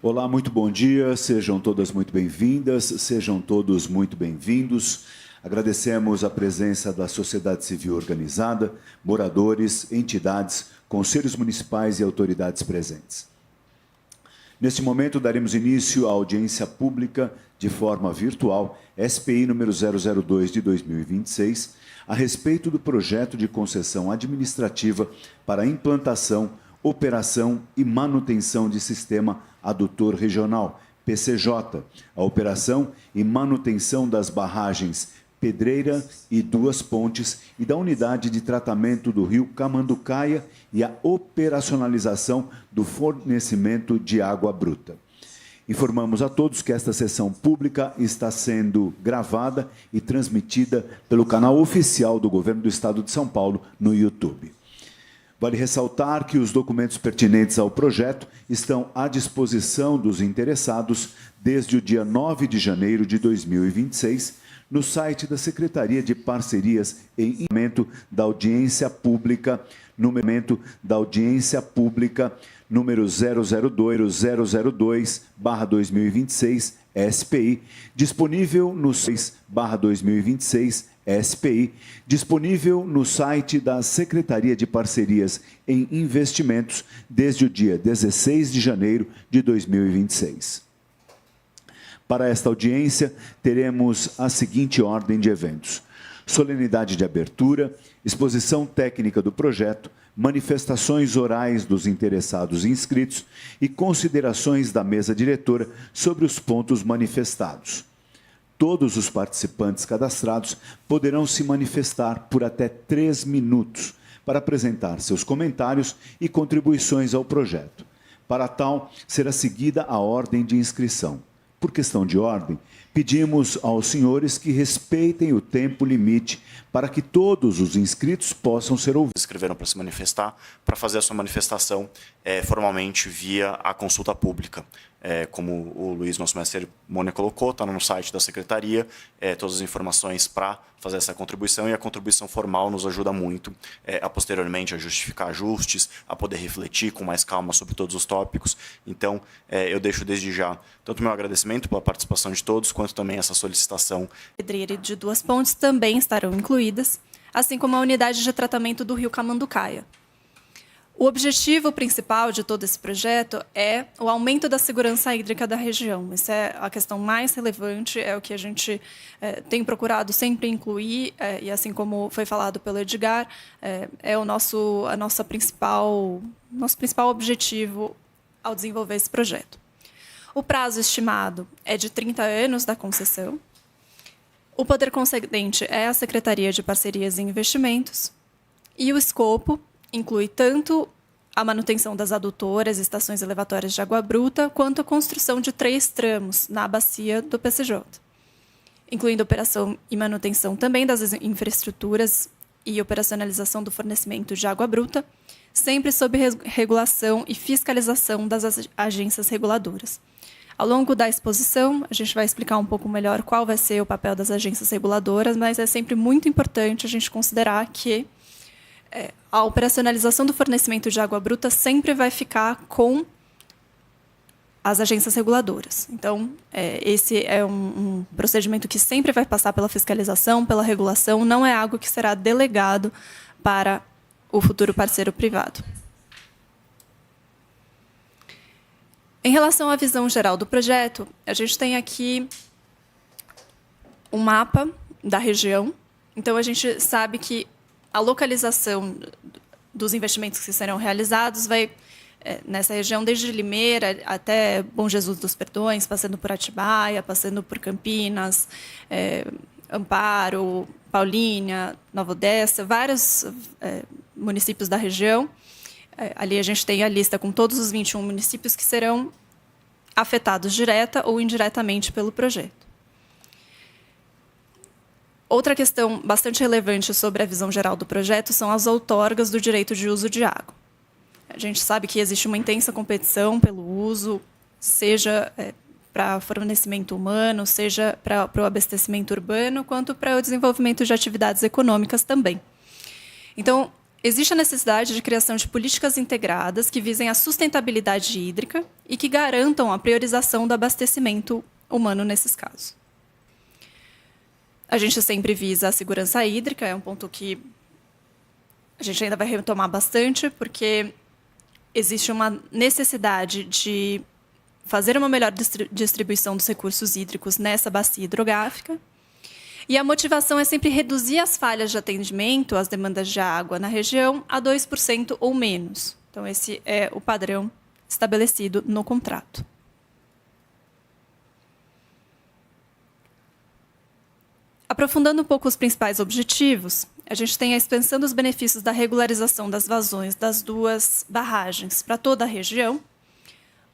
Olá, muito bom dia, sejam todas muito bem-vindas, sejam todos muito bem-vindos. Agradecemos a presença da sociedade civil organizada, moradores, entidades, conselhos municipais e autoridades presentes. Neste momento, daremos início à audiência pública de forma virtual, SPI número 002 de 2026, a respeito do projeto de concessão administrativa para a implantação, operação e manutenção de sistema adutor regional, PCJ, a operação e manutenção das barragens Pedreira e Duas Pontes e da unidade de tratamento do rio Camanducaia e a operacionalização do fornecimento de água bruta. Informamos a todos que esta sessão pública está sendo gravada e transmitida pelo canal oficial do Governo do Estado de São Paulo no YouTube. Vale ressaltar que os documentos pertinentes ao projeto estão à disposição dos interessados desde o dia 9 de janeiro de 2026, no site da Secretaria de Parcerias e Implemento da Audiência Pública, número 002/2026, SPI, disponível no 6/2026, SPI, disponível no site da Secretaria de Parcerias em Investimentos desde o dia 16 de janeiro de 2026. Para esta audiência, teremos a seguinte ordem de eventos: solenidade de abertura, exposição técnica do projeto, manifestações orais dos interessados e inscritos e considerações da mesa diretora sobre os pontos manifestados. Todos os participantes cadastrados poderão se manifestar por até 3 minutos para apresentar seus comentários e contribuições ao projeto. Para tal, será seguida a ordem de inscrição. Por questão de ordem, pedimos aos senhores que respeitem o tempo limite para que todos os inscritos possam ser ouvidos. Escreveram para se manifestar, para fazer a sua manifestação formalmente via a consulta pública. Como o Luiz, nosso mestre cerimônia, colocou, está no site da Secretaria, todas as informações para fazer essa contribuição, e a contribuição formal nos ajuda muito a posteriormente a justificar ajustes, a poder refletir com mais calma sobre todos os tópicos. Então, eu deixo desde já tanto o meu agradecimento pela participação de todos, quanto também essa solicitação. Pedreira e de Duas Pontes também estarão incluídas, assim como a unidade de tratamento do rio Camanducaia. O objetivo principal de todo esse projeto é o aumento da segurança hídrica da região. Essa é a questão mais relevante, é o que a gente tem procurado sempre incluir, e assim como foi falado pelo Edgar, é o nosso principal objetivo ao desenvolver esse projeto. O prazo estimado é de 30 anos da concessão. O poder concedente é a Secretaria de Parcerias e Investimentos, e o escopo inclui tanto a manutenção das adutoras, estações elevatórias de água bruta, quanto a construção de 3 tramos na bacia do PCJ, incluindo operação e manutenção também das infraestruturas e operacionalização do fornecimento de água bruta, sempre sob regulação e fiscalização das agências reguladoras. Ao longo da exposição, a gente vai explicar um pouco melhor qual vai ser o papel das agências reguladoras, mas é sempre muito importante a gente considerar que a operacionalização do fornecimento de água bruta sempre vai ficar com as agências reguladoras. Então, esse é um procedimento que sempre vai passar pela fiscalização, pela regulação, não é algo que será delegado para o futuro parceiro privado. Em relação à visão geral do projeto, a gente tem aqui um mapa da região. Então, a gente sabe que a localização dos investimentos que serão realizados vai nessa região, desde Limeira até Bom Jesus dos Perdões, passando por Atibaia, passando por Campinas, Amparo, Paulínia, Nova Odessa, vários municípios da região. Ali a gente tem a lista com todos os 21 municípios que serão afetados direta ou indiretamente pelo projeto. Outra questão bastante relevante sobre a visão geral do projeto são as outorgas do direito de uso de água. A gente sabe que existe uma intensa competição pelo uso, seja para fornecimento humano, seja para o abastecimento urbano, quanto para o desenvolvimento de atividades econômicas também. Então, existe a necessidade de criação de políticas integradas que visem a sustentabilidade hídrica e que garantam a priorização do abastecimento humano nesses casos. A gente sempre visa a segurança hídrica, é um ponto que a gente ainda vai retomar bastante, porque existe uma necessidade de fazer uma melhor distribuição dos recursos hídricos nessa bacia hidrográfica. E a motivação é sempre reduzir as falhas de atendimento às demandas de água na região a 2% ou menos. Então, esse é o padrão estabelecido no contrato. Aprofundando um pouco os principais objetivos, a gente tem a expansão dos benefícios da regularização das vazões das 2 barragens para toda a região,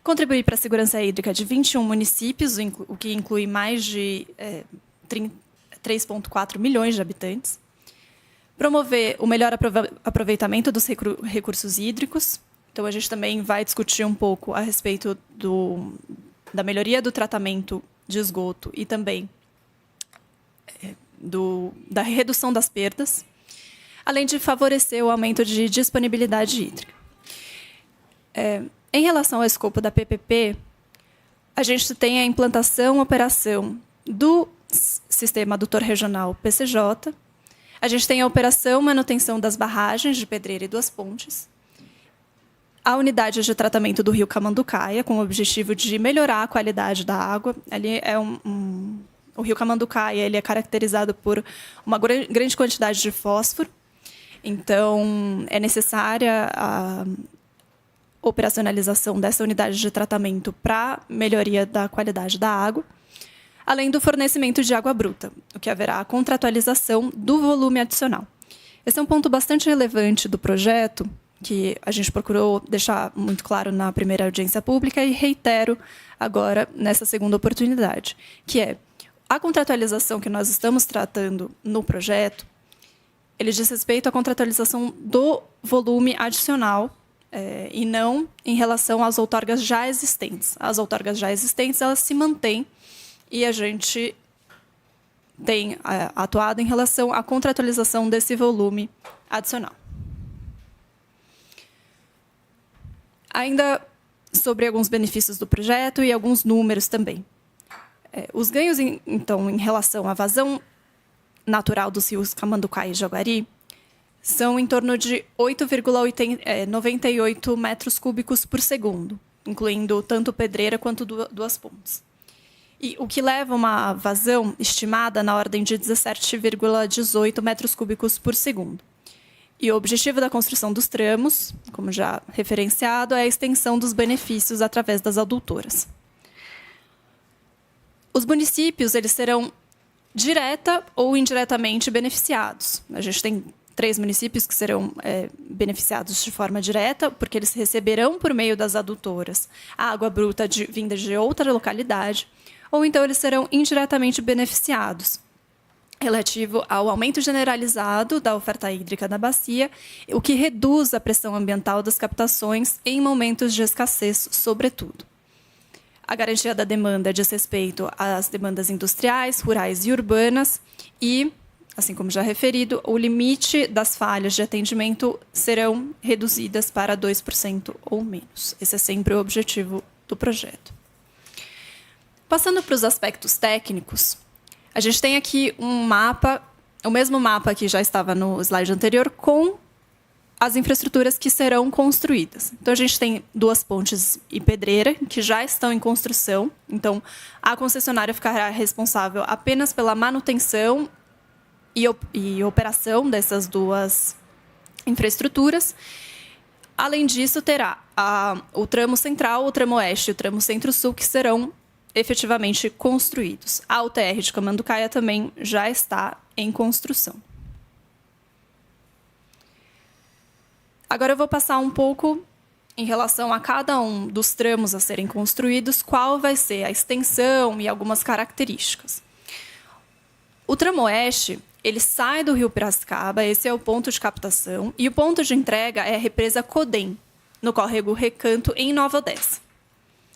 contribuir para a segurança hídrica de 21 municípios, o que inclui mais de 3,4 milhões de habitantes, promover o melhor aproveitamento dos recursos hídricos. Então, a gente também vai discutir um pouco a respeito da melhoria do tratamento de esgoto e também da redução das perdas, além de favorecer o aumento de disponibilidade hídrica. Em relação ao escopo da PPP, a gente tem a implantação e operação do Sistema Adutor Regional PCJ, a gente tem a operação e manutenção das barragens de Pedreira e Duas Pontes, a unidade de tratamento do rio Camanducaia, com o objetivo de melhorar a qualidade da água. Ali é o rio Camanducaia, ele é caracterizado por uma grande quantidade de fósforo, então é necessária a operacionalização dessa unidade de tratamento para melhoria da qualidade da água, além do fornecimento de água bruta, o que haverá a contratualização do volume adicional. Esse é um ponto bastante relevante do projeto, que a gente procurou deixar muito claro na primeira audiência pública e reitero agora nessa segunda oportunidade, que é a contratualização que nós estamos tratando no projeto, ele diz respeito à contratualização do volume adicional e não em relação às outorgas já existentes. As outorgas já existentes, elas se mantêm e a gente tem atuado em relação à contratualização desse volume adicional. Ainda sobre alguns benefícios do projeto e alguns números também. Os ganhos, então, em relação à vazão natural dos rios Camanducaia e Jaguari são em torno de 8,98 metros cúbicos por segundo, incluindo tanto Pedreira quanto Duas Pontes. E o que leva a uma vazão estimada na ordem de 17,18 metros cúbicos por segundo. E o objetivo da construção dos tramos, como já referenciado, é a extensão dos benefícios através das adutoras. Os municípios, eles serão direta ou indiretamente beneficiados. A gente tem 3 municípios que serão beneficiados de forma direta, porque eles receberão, por meio das adutoras, a água bruta vinda de outra localidade, ou então eles serão indiretamente beneficiados, relativo ao aumento generalizado da oferta hídrica da bacia, o que reduz a pressão ambiental das captações em momentos de escassez, sobretudo. A garantia da demanda diz respeito às demandas industriais, rurais e urbanas e, assim como já referido, o limite das falhas de atendimento serão reduzidas para 2% ou menos. Esse é sempre o objetivo do projeto. Passando para os aspectos técnicos, a gente tem aqui um mapa, o mesmo mapa que já estava no slide anterior, com as infraestruturas que serão construídas. Então, a gente tem Duas Pontes e Pedreira, que já estão em construção. Então, a concessionária ficará responsável apenas pela manutenção e operação dessas 2 infraestruturas. Além disso, terá o tramo central, o tramo oeste e o tramo centro-sul, que serão efetivamente construídos. A UTR de Camanducaia também já está em construção. Agora eu vou passar um pouco em relação a cada um dos tramos a serem construídos, qual vai ser a extensão e algumas características. O tramo oeste, ele sai do rio Piracicaba, esse é o ponto de captação, e o ponto de entrega é a represa Codem, no córrego Recanto, em Nova Odessa.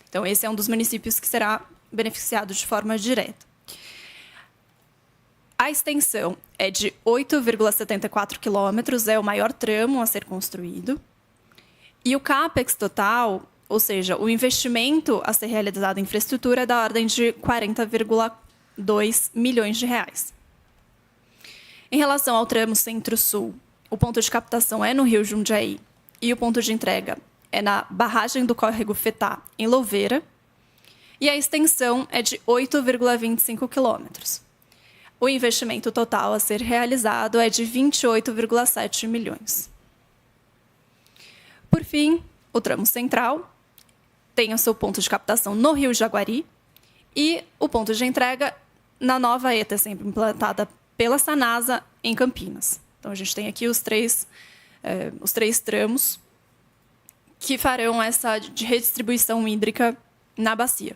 Então, esse é um dos municípios que será beneficiado de forma direta. A extensão é de 8,74 quilômetros, é o maior tramo a ser construído. E o CAPEX total, ou seja, o investimento a ser realizado em infraestrutura, é da ordem de 40,2 milhões de reais. Em relação ao tramo Centro-Sul, o ponto de captação é no Rio Jundiaí e o ponto de entrega é na barragem do Córrego Fetá, em Louveira, e a extensão é de 8,25 quilômetros. O investimento total a ser realizado é de 28,7 milhões. Por fim, o tramo central tem o seu ponto de captação no Rio Jaguari e o ponto de entrega na nova ETA, sempre implantada pela Sanasa, em Campinas. Então, a gente tem aqui os três tramos que farão essa de redistribuição hídrica na bacia.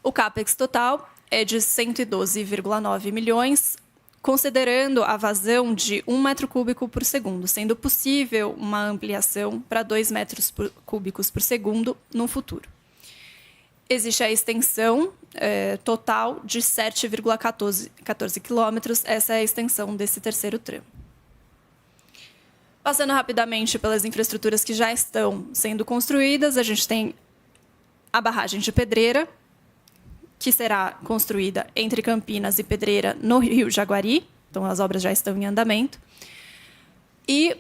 O CAPEX total é de 112,9 milhões, considerando a vazão de 1 metro cúbico por segundo, sendo possível uma ampliação para 2 metros cúbicos por segundo no futuro. Existe a extensão total de 7,14 quilômetros, essa é a extensão desse terceiro tramo. Passando rapidamente pelas infraestruturas que já estão sendo construídas, a gente tem a barragem de Pedreira, que será construída entre Campinas e Pedreira, no Rio Jaguari. Então, as obras já estão em andamento. E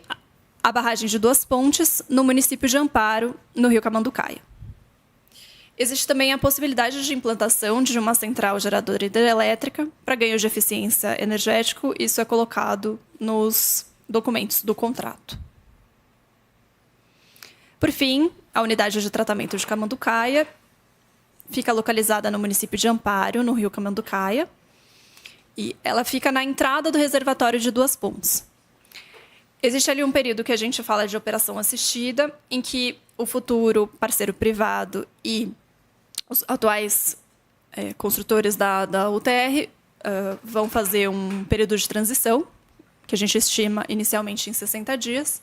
a barragem de Duas Pontes, no município de Amparo, no Rio Camanducaia. Existe também a possibilidade de implantação de uma central geradora hidrelétrica para ganho de eficiência energético. Isso é colocado nos documentos do contrato. Por fim, a unidade de tratamento de Camanducaia fica localizada no município de Amparo, no Rio Camanducaia, e ela fica na entrada do reservatório de Duas Pontes. Existe ali um período que a gente fala de operação assistida, em que o futuro parceiro privado e os atuais construtores da UTR vão fazer um período de transição, que a gente estima inicialmente em 60 dias,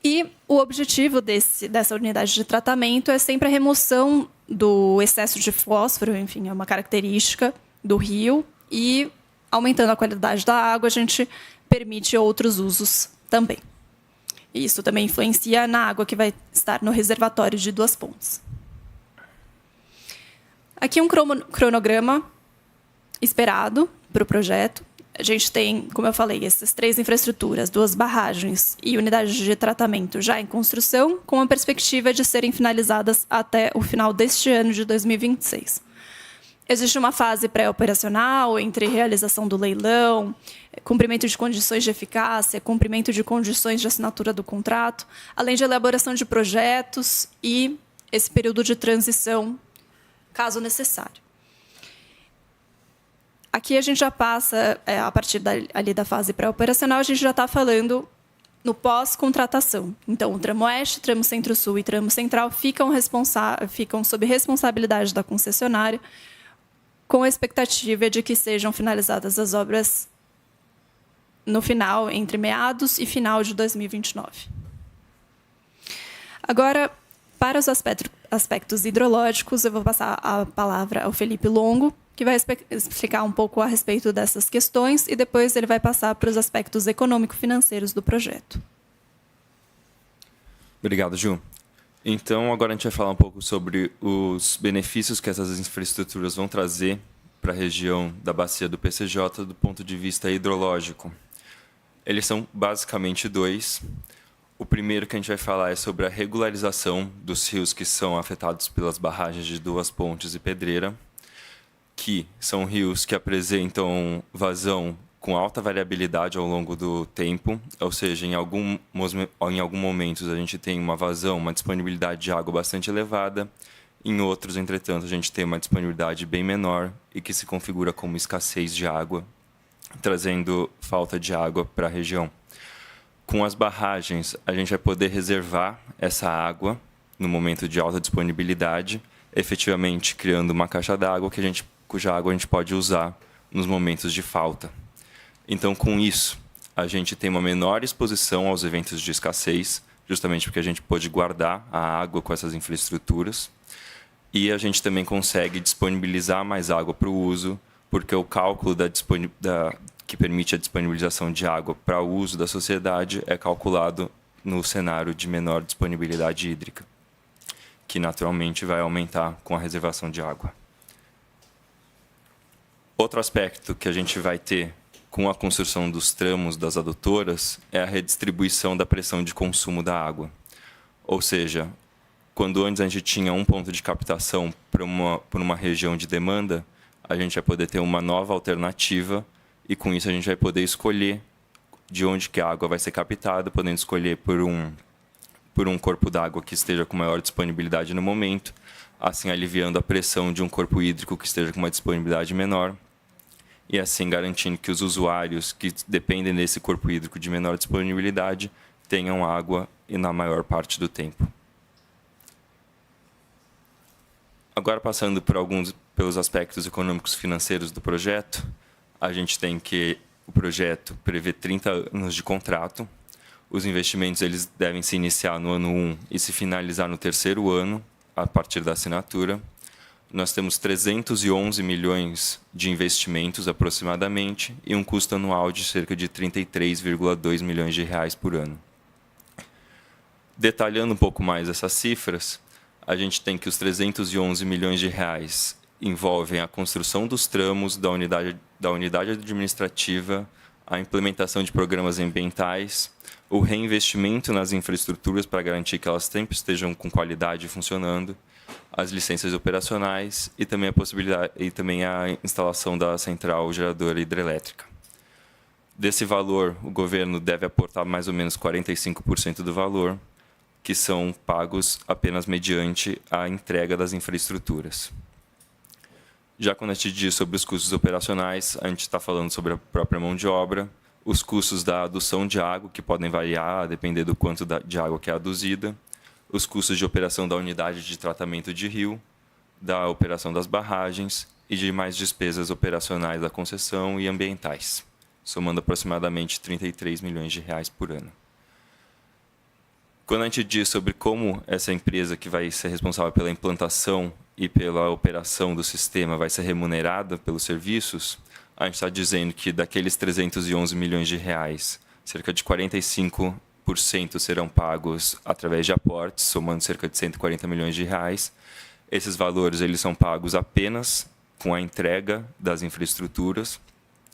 e o objetivo dessa unidade de tratamento é sempre a remoção do excesso de fósforo, enfim, é uma característica do rio, e aumentando a qualidade da água, a gente permite outros usos também. E isso também influencia na água que vai estar no reservatório de Duas Pontes. Aqui um cronograma esperado para o projeto. A gente tem, como eu falei, essas 3 infraestruturas, 2 barragens e unidades de tratamento já em construção, com a perspectiva de serem finalizadas até o final deste ano de 2026. Existe uma fase pré-operacional entre realização do leilão, cumprimento de condições de eficácia, cumprimento de condições de assinatura do contrato, além de elaboração de projetos e esse período de transição, caso necessário. Aqui a gente já passa, a partir ali da fase pré-operacional, a gente já está falando no pós-contratação. Então, o tramo oeste, tramo centro-sul e tramo central ficam sob responsabilidade da concessionária, com a expectativa de que sejam finalizadas as obras no final, entre meados e final de 2029. Agora, para os aspectos hidrológicos, eu vou passar a palavra ao Felipe Longo, que vai explicar um pouco a respeito dessas questões, e depois ele vai passar para os aspectos econômico-financeiros do projeto. Obrigado, Ju. Então, agora a gente vai falar um pouco sobre os benefícios que essas infraestruturas vão trazer para a região da bacia do PCJ do ponto de vista hidrológico. Eles são basicamente 2. O primeiro que a gente vai falar é sobre a regularização dos rios que são afetados pelas barragens de Duas Pontes e Pedreira, que são rios que apresentam vazão com alta variabilidade ao longo do tempo, ou seja, em algum momentos a gente tem uma vazão, uma disponibilidade de água bastante elevada, em outros, entretanto, a gente tem uma disponibilidade bem menor e que se configura como escassez de água, trazendo falta de água para a região. Com as barragens, a gente vai poder reservar essa água no momento de alta disponibilidade, efetivamente criando uma caixa d'água cuja água a gente pode usar nos momentos de falta. Então, com isso, a gente tem uma menor exposição aos eventos de escassez, justamente porque a gente pode guardar a água com essas infraestruturas, e a gente também consegue disponibilizar mais água para o uso porque o cálculo que permite a disponibilização de água para o uso da sociedade é calculado no cenário de menor disponibilidade hídrica, que naturalmente vai aumentar com a reservação de água. Outro aspecto que a gente vai ter com a construção dos tramos das adutoras é a redistribuição da pressão de consumo da água. Ou seja, quando antes a gente tinha um ponto de captação por uma região de demanda, a gente vai poder ter uma nova alternativa e com isso a gente vai poder escolher de onde que a água vai ser captada, podendo escolher por um corpo d'água que esteja com maior disponibilidade no momento, assim aliviando a pressão de um corpo hídrico que esteja com uma disponibilidade menor, e assim garantindo que os usuários que dependem desse corpo hídrico de menor disponibilidade tenham água e na maior parte do tempo. Agora, passando pelos aspectos econômicos financeiros do projeto, a gente tem que o projeto prevê 30 anos de contrato. Os investimentos eles devem se iniciar no ano 1 e se finalizar no terceiro ano, a partir da assinatura. Nós temos 311 milhões de investimentos, aproximadamente, e um custo anual de cerca de 33,2 milhões de reais por ano. Detalhando um pouco mais essas cifras, a gente tem que os 311 milhões de reais envolvem a construção dos tramos da unidade administrativa, a implementação de programas ambientais, o reinvestimento nas infraestruturas para garantir que elas sempre estejam com qualidade e funcionando, as licenças operacionais e também a instalação da central geradora hidrelétrica. Desse valor, o governo deve aportar mais ou menos 45% do valor, que são pagos apenas mediante a entrega das infraestruturas. Já quando a gente diz sobre os custos operacionais, a gente está falando sobre a própria mão de obra, os custos da adução de água, que podem variar a depender do quanto de água que é aduzida, os custos de operação da unidade de tratamento de rio, da operação das barragens e de mais despesas operacionais da concessão e ambientais, somando aproximadamente 33 milhões de reais por ano. Quando a gente diz sobre como essa empresa que vai ser responsável pela implantação e pela operação do sistema vai ser remunerada pelos serviços, a gente está dizendo que daqueles 311 milhões de reais, cerca de 45% serão pagos através de aportes, somando cerca de 140 milhões de reais. Esses valores eles são pagos apenas com a entrega das infraestruturas,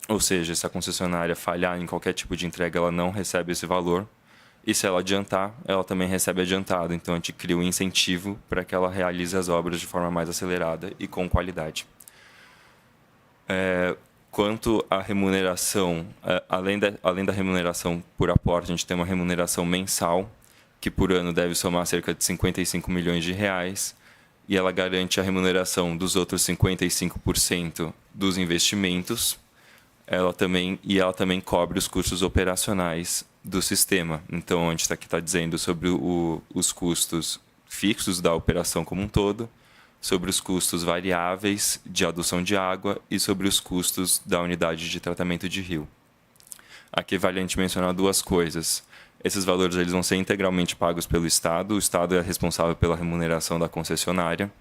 ou seja, se a concessionária falhar em qualquer tipo de entrega, ela não recebe esse valor. E se ela adiantar, ela também recebe adiantado. Então, a gente cria um incentivo para que ela realize as obras de forma mais acelerada e com qualidade. Quanto à remuneração, além da remuneração por aporte, a gente tem uma remuneração mensal, que por ano deve somar cerca de 55 milhões de reais, e ela garante a remuneração dos outros 55% dos investimentos. Ela também cobre os custos operacionais do sistema. Então, a gente aqui está dizendo sobre os custos fixos da operação como um todo, sobre os custos variáveis de adução de água e sobre os custos da unidade de tratamento de rio. Aqui vale a gente mencionar duas coisas. Esses valores eles vão ser integralmente pagos pelo Estado. O Estado é responsável pela remuneração da concessionária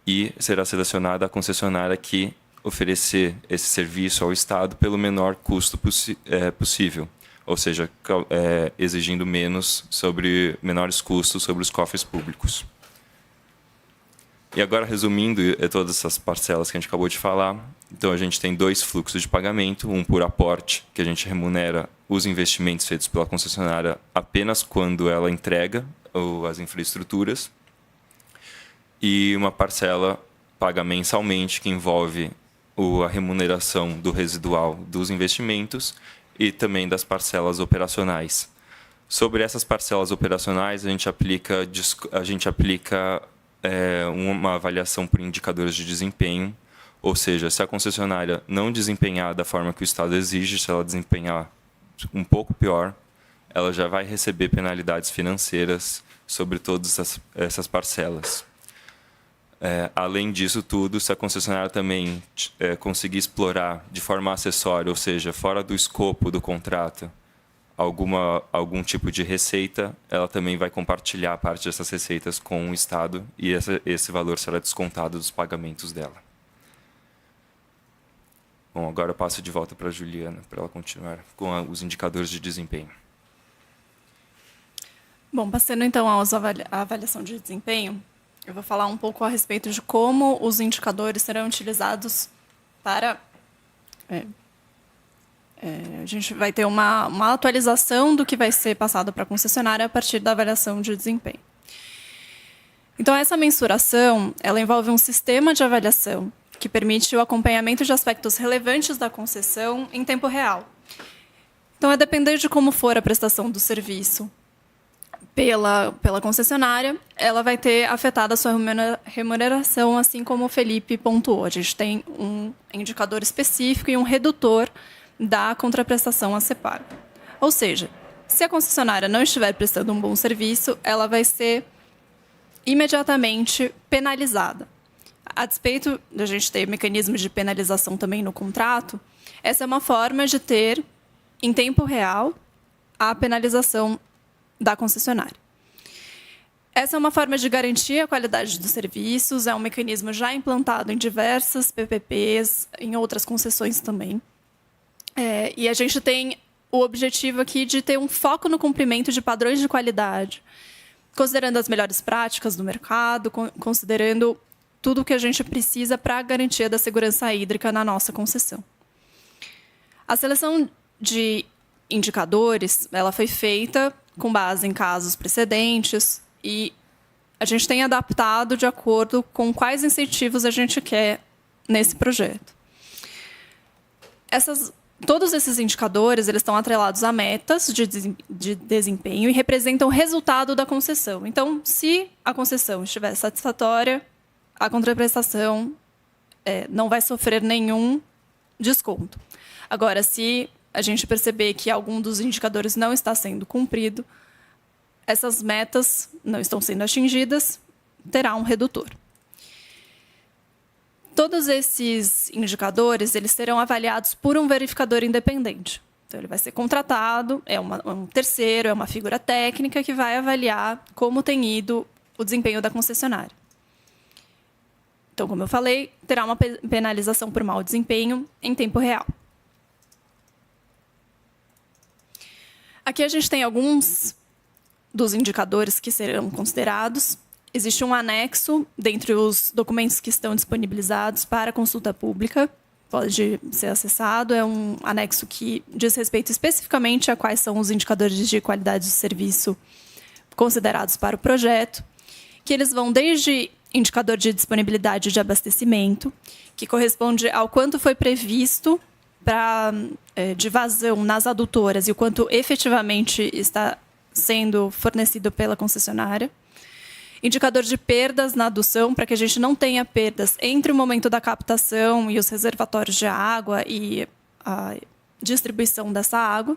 e será selecionada a concessionária que oferecer esse serviço ao Estado pelo menor custo possível. Ou seja, exigindo menores custos sobre os cofres públicos. E agora, resumindo todas essas parcelas que a gente acabou de falar, então a gente tem dois fluxos de pagamento, um por aporte, que a gente remunera os investimentos feitos pela concessionária apenas quando ela entrega as infraestruturas, e uma parcela paga mensalmente, que envolve a remuneração do residual dos investimentos e também das parcelas operacionais. Sobre essas parcelas operacionais, a gente aplica uma avaliação por indicadores de desempenho, ou seja, se a concessionária não desempenhar da forma que o Estado exige, se ela desempenhar um pouco pior, ela já vai receber penalidades financeiras sobre todas essas parcelas. Além disso tudo, se a concessionária também conseguir explorar de forma acessória, ou seja, fora do escopo do contrato, algum tipo de receita, ela também vai compartilhar parte dessas receitas com o Estado e esse valor será descontado dos pagamentos dela. Bom, agora eu passo de volta para a Juliana, para ela continuar com os indicadores de desempenho. Bom, passando então à avaliação de desempenho, eu vou falar um pouco a respeito de como os indicadores serão utilizados para... a gente vai ter uma atualização do que vai ser passado para a concessionária a partir da avaliação de desempenho. Então, essa mensuração, ela envolve um sistema de avaliação que permite o acompanhamento de aspectos relevantes da concessão em tempo real. Então, a depender de como for a prestação do serviço pela concessionária, ela vai ter afetado a sua remuneração, assim como o Felipe pontuou. A gente tem um indicador específico e um redutor da contraprestação a ser paga. Ou seja, se a concessionária não estiver prestando um bom serviço, ela vai ser imediatamente penalizada. A despeito de a gente ter mecanismos de penalização também no contrato, essa é uma forma de ter, em tempo real, a penalização da concessionária. Essa é uma forma de garantir a qualidade dos serviços, é um mecanismo já implantado em diversas PPPs, em outras concessões também. E a gente tem o objetivo aqui de ter um foco no cumprimento de padrões de qualidade, considerando as melhores práticas do mercado, considerando tudo o que a gente precisa para a garantia da segurança hídrica na nossa concessão. A seleção de indicadores, ela foi feita com base em casos precedentes e a gente tem adaptado de acordo com quais incentivos a gente quer nesse projeto. Todos esses indicadores, eles estão atrelados a metas de desempenho e representam o resultado da concessão. Então, se a concessão estiver satisfatória, a contraprestação não vai sofrer nenhum desconto. Agora, se a gente perceber que algum dos indicadores não está sendo cumprido, essas metas não estão sendo atingidas, terá um redutor. Todos esses indicadores, eles serão avaliados por um verificador independente. Então, ele vai ser contratado, é um terceiro, é uma figura técnica que vai avaliar como tem ido o desempenho da concessionária. Então, como eu falei, terá uma penalização por mau desempenho em tempo real. Aqui a gente tem alguns dos indicadores que serão considerados. Existe um anexo dentre os documentos que estão disponibilizados para consulta pública. Pode ser acessado. É um anexo que diz respeito especificamente a quais são os indicadores de qualidade de serviço considerados para o projeto, que eles vão desde indicador de disponibilidade de abastecimento, que corresponde ao quanto foi previsto de vazão nas adutoras e o quanto efetivamente está sendo fornecido pela concessionária. Indicador de perdas na adução, para que a gente não tenha perdas entre o momento da captação e os reservatórios de água e a distribuição dessa água.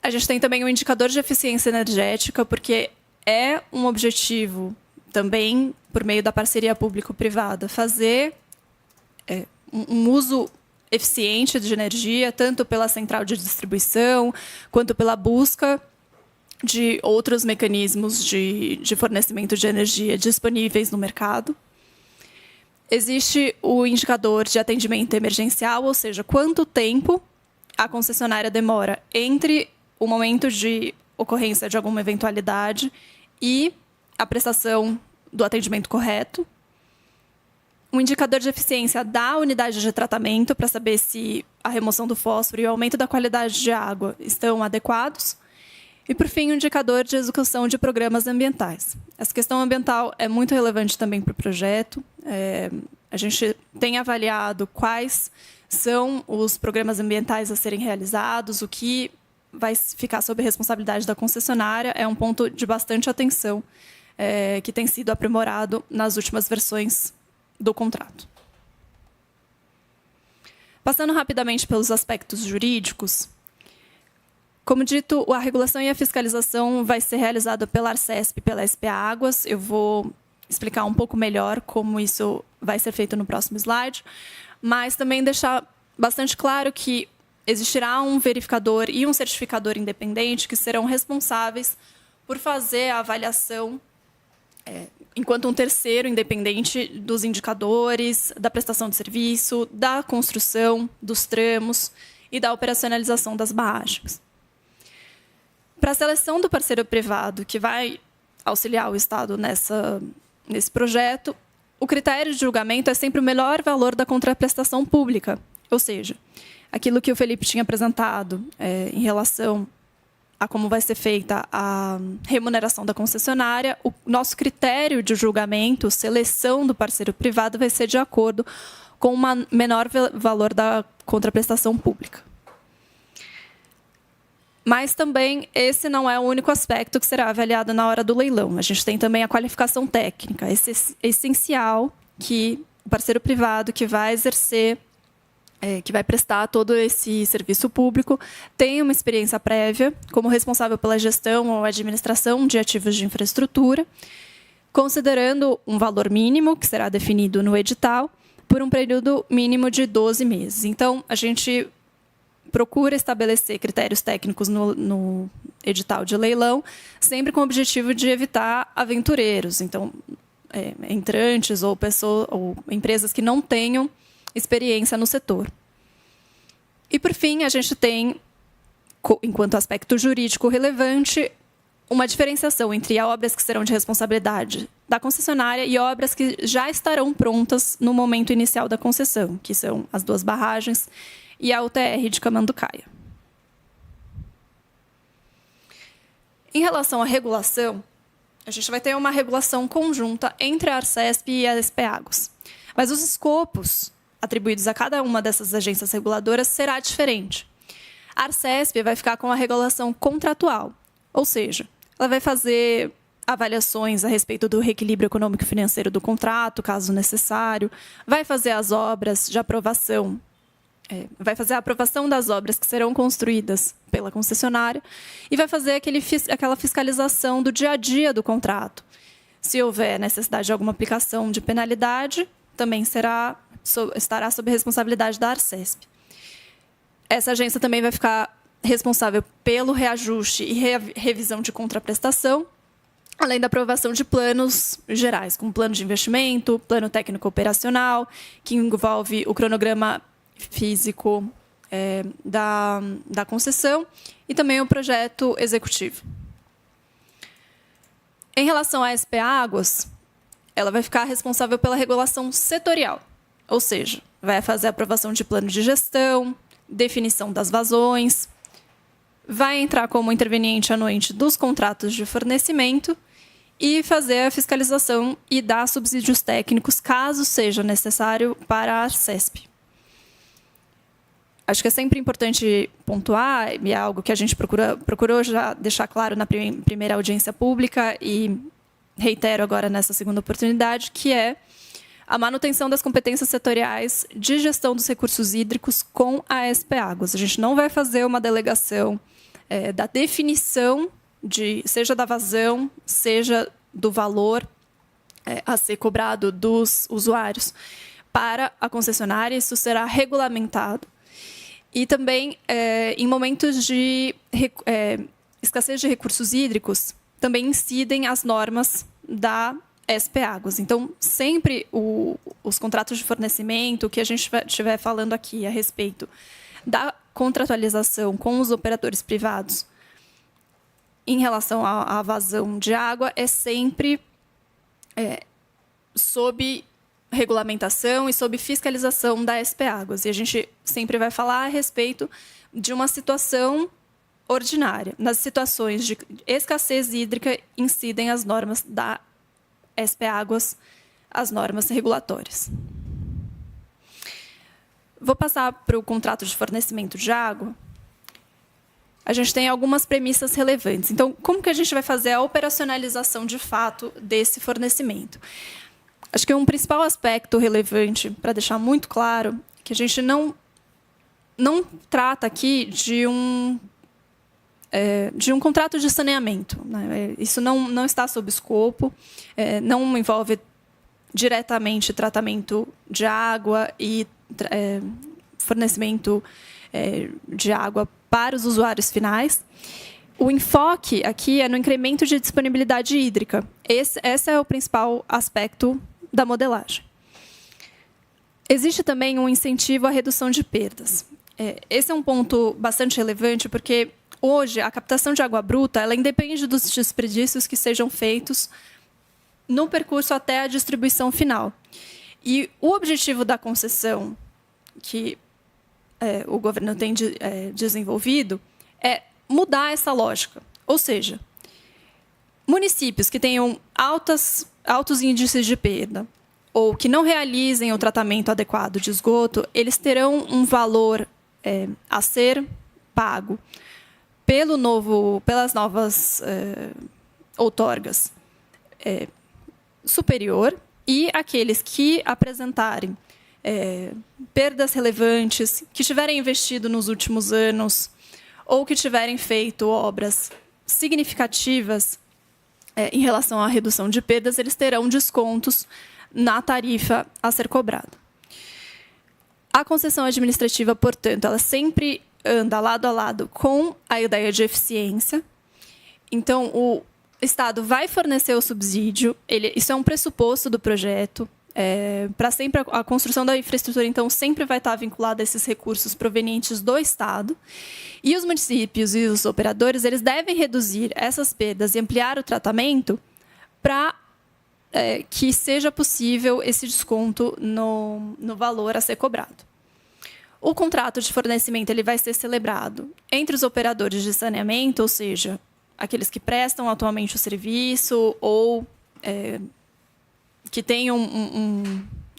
A gente tem também o indicador de eficiência energética, porque é um objetivo também, por meio da parceria público-privada, fazer um uso eficiente de energia, tanto pela central de distribuição, quanto pela busca de outros mecanismos de fornecimento de energia disponíveis no mercado. Existe o indicador de atendimento emergencial, ou seja, quanto tempo a concessionária demora entre o momento de ocorrência de alguma eventualidade e a prestação do atendimento correto. Um indicador de eficiência da unidade de tratamento, para saber se a remoção do fósforo e o aumento da qualidade de água estão adequados. E, por fim, um indicador de execução de programas ambientais. Essa questão ambiental é muito relevante também para o projeto. A gente tem avaliado quais são os programas ambientais a serem realizados, o que vai ficar sob responsabilidade da concessionária. É um ponto de bastante atenção que tem sido aprimorado nas últimas versões do contrato. Passando rapidamente pelos aspectos jurídicos, como dito, a regulação e a fiscalização vai ser realizada pela Arcesp e pela SPA Águas. Eu vou explicar um pouco melhor como isso vai ser feito no próximo slide, mas também deixar bastante claro que existirá um verificador e um certificador independente que serão responsáveis por fazer a avaliação enquanto um terceiro independente dos indicadores, da prestação de serviço, da construção, dos tramos e da operacionalização das barragens. Para a seleção do parceiro privado que vai auxiliar o Estado nesse projeto, o critério de julgamento é sempre o melhor valor da contraprestação pública, ou seja, aquilo que o Felipe tinha apresentado em relação a como vai ser feita a remuneração da concessionária, o nosso critério de julgamento, seleção do parceiro privado, vai ser de acordo com o menor valor da contraprestação pública. Mas também esse não é o único aspecto que será avaliado na hora do leilão. A gente tem também a qualificação técnica. É essencial que o parceiro privado que vai exercer, que vai prestar todo esse serviço público, tenha uma experiência prévia como responsável pela gestão ou administração de ativos de infraestrutura, considerando um valor mínimo, que será definido no edital, por um período mínimo de 12 meses. Então, a gente procura estabelecer critérios técnicos no edital de leilão, sempre com o objetivo de evitar aventureiros, então, entrantes ou empresas que não tenham experiência no setor. E, por fim, a gente tem, enquanto aspecto jurídico relevante, uma diferenciação entre obras que serão de responsabilidade da concessionária e obras que já estarão prontas no momento inicial da concessão, que são as 2 barragens e a UTR de Camanducaia. Em relação à regulação, a gente vai ter uma regulação conjunta entre a Arcesp e a SPAgos. Mas os escopos atribuídos a cada uma dessas agências reguladoras será diferente. A Arcesp vai ficar com a regulação contratual, ou seja, ela vai fazer avaliações a respeito do reequilíbrio econômico e financeiro do contrato, caso necessário, vai fazer as obras de aprovação, vai fazer a aprovação das obras que serão construídas pela concessionária e vai fazer aquela fiscalização do dia a dia do contrato. Se houver necessidade de alguma aplicação de penalidade, também estará sob responsabilidade da Arcesp. Essa agência também vai ficar responsável pelo reajuste e revisão de contraprestação, além da aprovação de planos gerais, como plano de investimento, plano técnico operacional, que envolve o cronograma físico da concessão e também o projeto executivo. Em relação à SPAgos, ela vai ficar responsável pela regulação setorial, ou seja, vai fazer a aprovação de plano de gestão, definição das vazões, vai entrar como interveniente anuente dos contratos de fornecimento e fazer a fiscalização e dar subsídios técnicos, caso seja necessário, para a Arcesp. Acho que é sempre importante pontuar, e é algo que a gente procurou já deixar claro na primeira audiência pública e reitero agora nessa segunda oportunidade, que é a manutenção das competências setoriais de gestão dos recursos hídricos com a SPAgos. A gente não vai fazer uma delegação da definição, seja da vazão, seja do valor a ser cobrado dos usuários para a concessionária. Isso será regulamentado. E também, em momentos de escassez de recursos hídricos, também incidem as normas da SPAgos. Então, sempre os contratos de fornecimento, que a gente estiver falando aqui a respeito da contratualização com os operadores privados em relação à vazão de água, é sempre sob regulamentação e sob fiscalização da SPAgos. E a gente sempre vai falar a respeito de uma situação ordinária. Nas situações de escassez hídrica, incidem as normas da SPAgos, as normas regulatórias. Vou passar para o contrato de fornecimento de água. A gente tem algumas premissas relevantes. Então, como que a gente vai fazer a operacionalização de fato desse fornecimento? Acho que um principal aspecto relevante, para deixar muito claro, que a gente não trata aqui de um contrato de saneamento, né? Isso não está sob escopo, não envolve diretamente tratamento de água e fornecimento de água para os usuários finais. O enfoque aqui é no incremento de disponibilidade hídrica. Esse é o principal aspecto da modelagem. Existe também um incentivo à redução de perdas. Esse é um ponto bastante relevante, porque hoje a captação de água bruta ela independe dos desperdícios que sejam feitos no percurso até a distribuição final. E o objetivo da concessão que o governo tem desenvolvido é mudar essa lógica. Ou seja, municípios que tenham altos índices de perda ou que não realizem o tratamento adequado de esgoto, eles terão um valor a ser pago pelas novas outorgas superior, e aqueles que apresentarem perdas relevantes, que tiverem investido nos últimos anos ou que tiverem feito obras significativas em relação à redução de perdas, eles terão descontos na tarifa a ser cobrada. A concessão administrativa, portanto, ela sempre anda lado a lado com a ideia de eficiência. Então, o Estado vai fornecer o subsídio, isso é um pressuposto do projeto. Para sempre a construção da infraestrutura, então, sempre vai estar vinculada a esses recursos provenientes do Estado. E os municípios e os operadores eles devem reduzir essas perdas e ampliar o tratamento para que seja possível esse desconto no valor a ser cobrado. O contrato de fornecimento ele vai ser celebrado entre os operadores de saneamento, ou seja, aqueles que prestam atualmente o serviço ou que tenham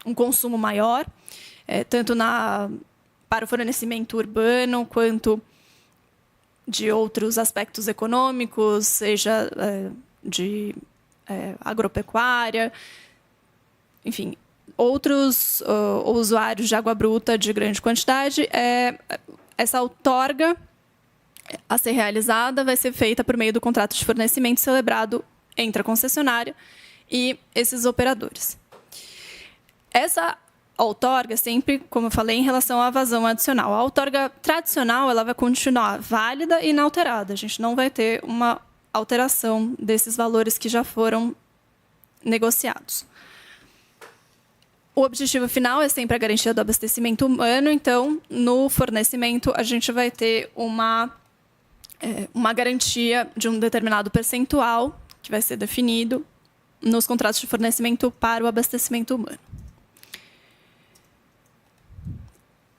um consumo maior, tanto para o fornecimento urbano quanto de outros aspectos econômicos, seja de agropecuária, enfim, outros usuários de água bruta de grande quantidade. Essa outorga a ser realizada vai ser feita por meio do contrato de fornecimento celebrado entre a concessionária e esses operadores. Essa outorga sempre, como eu falei, em relação à vazão adicional. A outorga tradicional ela vai continuar válida e inalterada. A gente não vai ter uma alteração desses valores que já foram negociados. O objetivo final é sempre a garantia do abastecimento humano. Então, no fornecimento, a gente vai ter uma garantia de um determinado percentual que vai ser definido nos contratos de fornecimento para o abastecimento humano.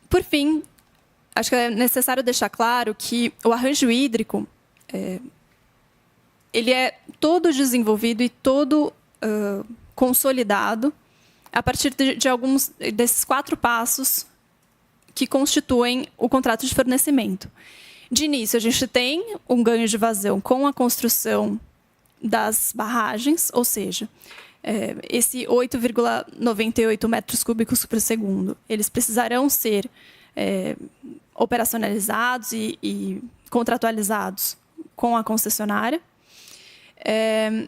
Por fim, acho que é necessário deixar claro que o arranjo hídrico ele é todo desenvolvido e todo consolidado a partir de alguns desses 4 passos que constituem o contrato de fornecimento. De início, a gente tem um ganho de vazão com a construção das barragens, ou seja, esse 8,98 metros cúbicos por segundo, eles precisarão ser operacionalizados e contratualizados com a concessionária.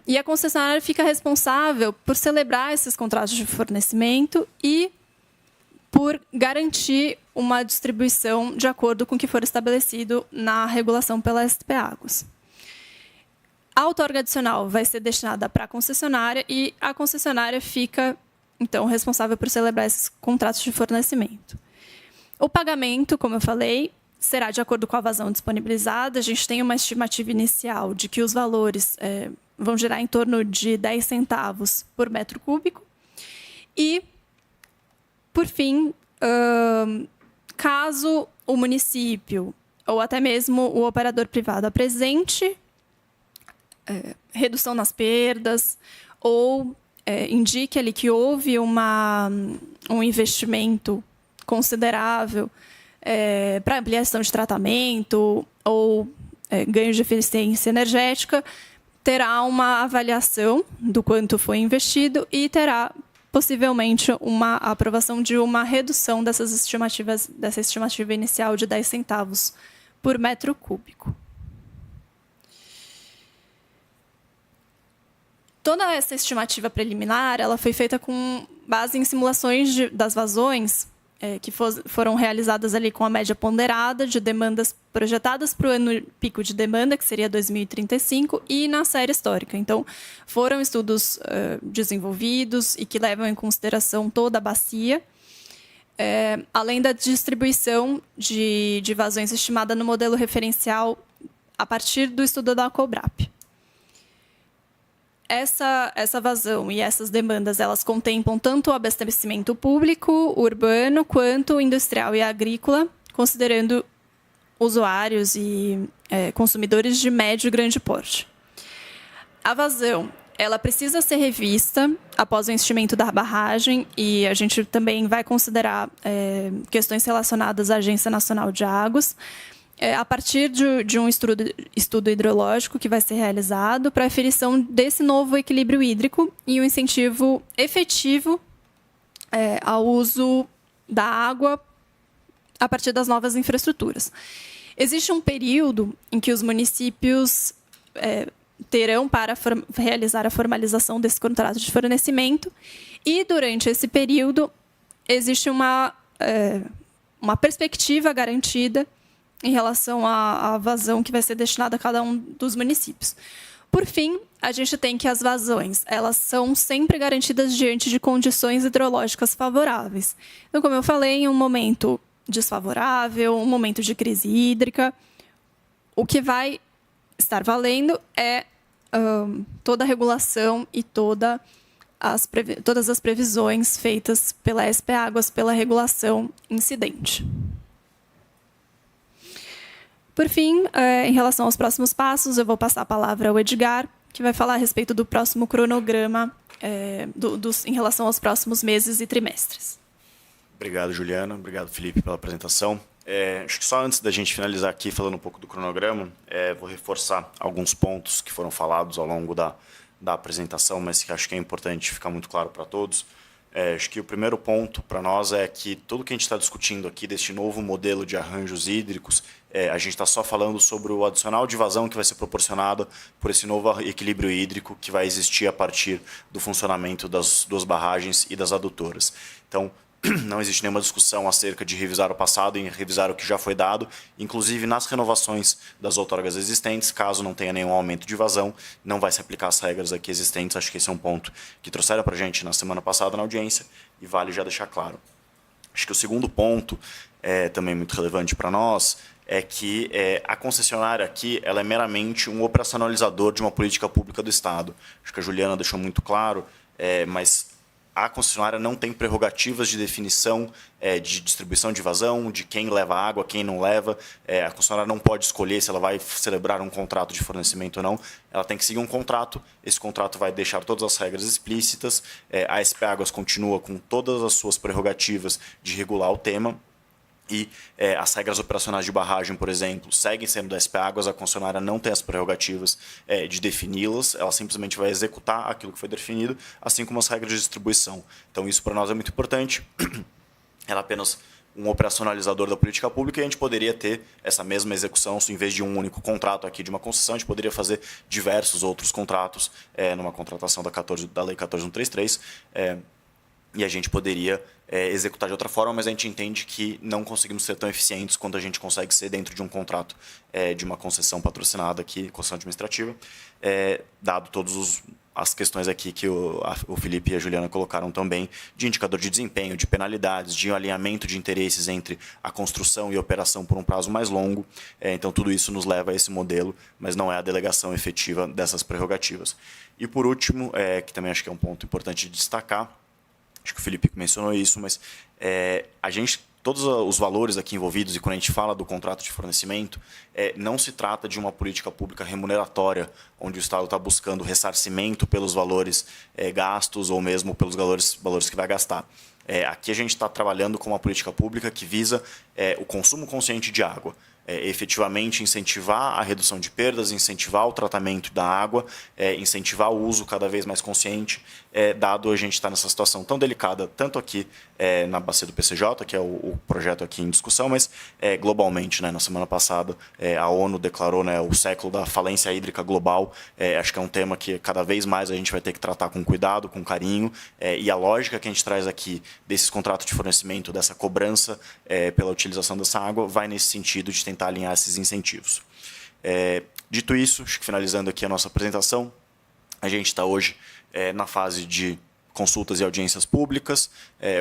E a concessionária fica responsável por celebrar esses contratos de fornecimento e por garantir uma distribuição de acordo com o que for estabelecido na regulação pela SP Águas. A outorga adicional vai ser destinada para a concessionária e a concessionária fica, então, responsável por celebrar esses contratos de fornecimento. O pagamento, como eu falei, será de acordo com a vazão disponibilizada. A gente tem uma estimativa inicial de que os valores vão gerar em torno de 10 centavos por metro cúbico. E, por fim, caso o município ou até mesmo o operador privado apresente redução nas perdas ou indique ali que houve um investimento considerável para ampliação de tratamento ou ganho de eficiência energética, terá uma avaliação do quanto foi investido e terá possivelmente uma aprovação de uma redução dessa estimativa inicial de 10 centavos por metro cúbico. Toda essa estimativa preliminar ela foi feita com base em simulações das vazões que foram realizadas ali com a média ponderada de demandas projetadas para o ano pico de demanda, que seria 2035, e na série histórica. Então, foram estudos desenvolvidos e que levam em consideração toda a bacia, além da distribuição de vazões estimada no modelo referencial a partir do estudo da Cobrap. Essa vazão e essas demandas, elas contemplam tanto o abastecimento público, urbano, quanto industrial e agrícola, considerando usuários e consumidores de médio e grande porte. A vazão, ela precisa ser revista após o enchimento da barragem, e a gente também vai considerar questões relacionadas à Agência Nacional de Águas, a partir de um estudo hidrológico que vai ser realizado para a aferição desse novo equilíbrio hídrico e o incentivo efetivo ao uso da água a partir das novas infraestruturas. Existe um período em que os municípios terão para realizar a formalização desse contrato de fornecimento, e durante esse período existe uma perspectiva garantida em relação à vazão que vai ser destinada a cada um dos municípios. Por fim, a gente tem que as vazões, elas são sempre garantidas diante de condições hidrológicas favoráveis. Então, como eu falei, em um momento desfavorável, um momento de crise hídrica, o que vai estar valendo é toda a regulação e todas as previsões feitas pela SP Águas pela regulação incidente. Por fim, em relação aos próximos passos, eu vou passar a palavra ao Edgar, que vai falar a respeito do próximo cronograma em relação aos próximos meses e trimestres. Obrigado, Juliana. Obrigado, Felipe, pela apresentação. Acho que só antes da gente finalizar aqui, falando um pouco do cronograma, vou reforçar alguns pontos que foram falados ao longo da apresentação, mas que acho que é importante ficar muito claro para todos. Acho que o primeiro ponto para nós é que tudo que a gente está discutindo aqui deste novo modelo de arranjos hídricos, a gente está só falando sobre o adicional de vazão que vai ser proporcionado por esse novo equilíbrio hídrico que vai existir a partir do funcionamento das duas barragens e das adutoras. Então, não existe nenhuma discussão acerca de revisar o passado e revisar o que já foi dado, inclusive nas renovações das outorgas existentes, caso não tenha nenhum aumento de vazão, não vai se aplicar as regras aqui existentes. Acho que esse é um ponto que trouxeram para a gente na semana passada na audiência e vale já deixar claro. Acho que o segundo ponto, também muito relevante para nós, é que a concessionária aqui ela é meramente um operacionalizador de uma política pública do Estado. Acho que a Juliana deixou muito claro, mas a concessionária não tem prerrogativas de definição de distribuição de vazão, de quem leva água, quem não leva. A concessionária não pode escolher se ela vai celebrar um contrato de fornecimento ou não. Ela tem que seguir um contrato. Esse contrato vai deixar todas as regras explícitas. A SP Águas continua com todas as suas prerrogativas de regular o tema. E as regras operacionais de barragem, por exemplo, seguem sendo da SP Águas. A concessionária não tem as prerrogativas de defini-las, ela simplesmente vai executar aquilo que foi definido, assim como as regras de distribuição. Então, isso para nós é muito importante. Ela é apenas um operacionalizador da política pública, e a gente poderia ter essa mesma execução, em vez de um único contrato aqui de uma concessão, a gente poderia fazer diversos outros contratos numa contratação da Lei 14133, e a gente poderia executar de outra forma, mas a gente entende que não conseguimos ser tão eficientes quanto a gente consegue ser dentro de um contrato de uma concessão patrocinada aqui, concessão administrativa, dado todas as questões aqui que o Felipe e a Juliana colocaram também, de indicador de desempenho, de penalidades, de alinhamento de interesses entre a construção e a operação por um prazo mais longo. Então, tudo isso nos leva a esse modelo, mas não é a delegação efetiva dessas prerrogativas. E, por último, que também acho que é um ponto importante de destacar, acho que o Felipe mencionou isso, mas todos os valores aqui envolvidos, e quando a gente fala do contrato de fornecimento, não se trata de uma política pública remuneratória, onde o Estado está buscando ressarcimento pelos valores gastos ou mesmo pelos valores que vai gastar. Aqui a gente está trabalhando com uma política pública que visa o consumo consciente de água. efetivamente incentivar a redução de perdas, incentivar o tratamento da água, incentivar o uso cada vez mais consciente, dado a gente estar nessa situação tão delicada, tanto aqui na bacia do PCJ, que é o projeto aqui em discussão, mas globalmente, né? Na semana passada, a ONU declarou, né, o século da falência hídrica global. Acho que é um tema que cada vez mais a gente vai ter que tratar com cuidado, com carinho, e a lógica que a gente traz aqui desses contratos de fornecimento, dessa cobrança pela utilização dessa água, vai nesse sentido de tentar alinhar esses incentivos. Dito isso, acho que finalizando aqui a nossa apresentação, a gente está hoje na fase de consultas e audiências públicas.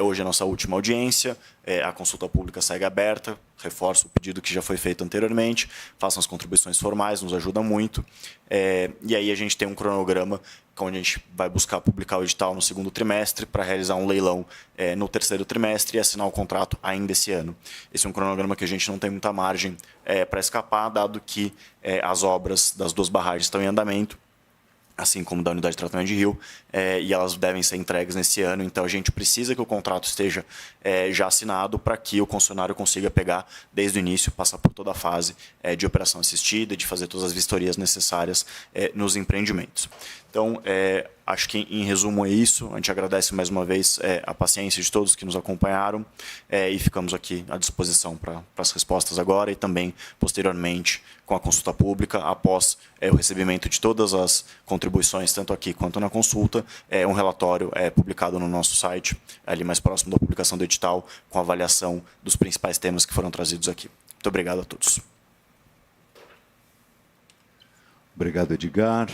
Hoje é a nossa última audiência, a consulta pública segue aberta, reforço o pedido que já foi feito anteriormente, façam as contribuições formais, nos ajuda muito. E aí a gente tem um cronograma onde a gente vai buscar publicar o edital no segundo trimestre para realizar um leilão no terceiro trimestre e assinar o contrato ainda esse ano. Esse é um cronograma que a gente não tem muita margem para escapar, dado que as obras das 2 barragens estão em andamento, assim como da unidade de tratamento de rio, e elas devem ser entregues nesse ano. Então, a gente precisa que o contrato esteja já assinado para que o concessionário consiga pegar desde o início, passar por toda a fase de operação assistida, de fazer todas as vistorias necessárias nos empreendimentos. Então, acho que, em resumo, é isso. A gente agradece mais uma vez a paciência de todos que nos acompanharam e ficamos aqui à disposição para as respostas agora e também, posteriormente, com a consulta pública, após o recebimento de todas as contribuições, tanto aqui quanto na consulta, um relatório publicado no nosso site, ali mais próximo da publicação do edital, com avaliação dos principais temas que foram trazidos aqui. Muito obrigado a todos. Obrigado, Edgar.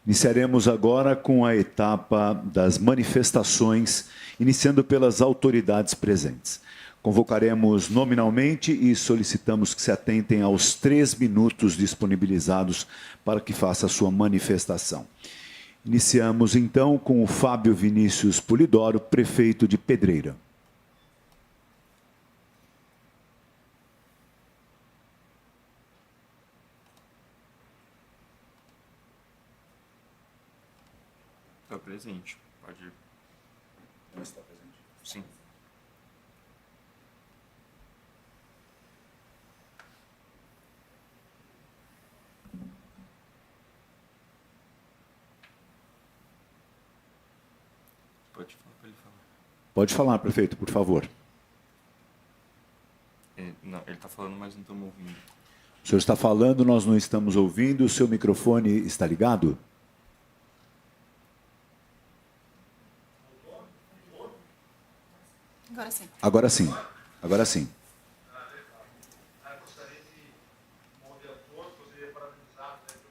Iniciaremos agora com a etapa das manifestações, iniciando pelas autoridades presentes. Convocaremos nominalmente e solicitamos que se atentem aos 3 minutos disponibilizados para que faça a sua manifestação. Iniciamos, então, com o Fábio Vinícius Polidoro, prefeito de Pedreira. Está presente. Pode ir. Não está presente? Sim. Pode falar para ele falar. Pode falar, prefeito, por favor. Não, ele está falando, mas não estamos ouvindo. O senhor está falando, nós não estamos ouvindo. O seu microfone está ligado? Agora sim. Agora sim. Agora sim. Gostaria de, como moderador, gostaria de parabenizar pelo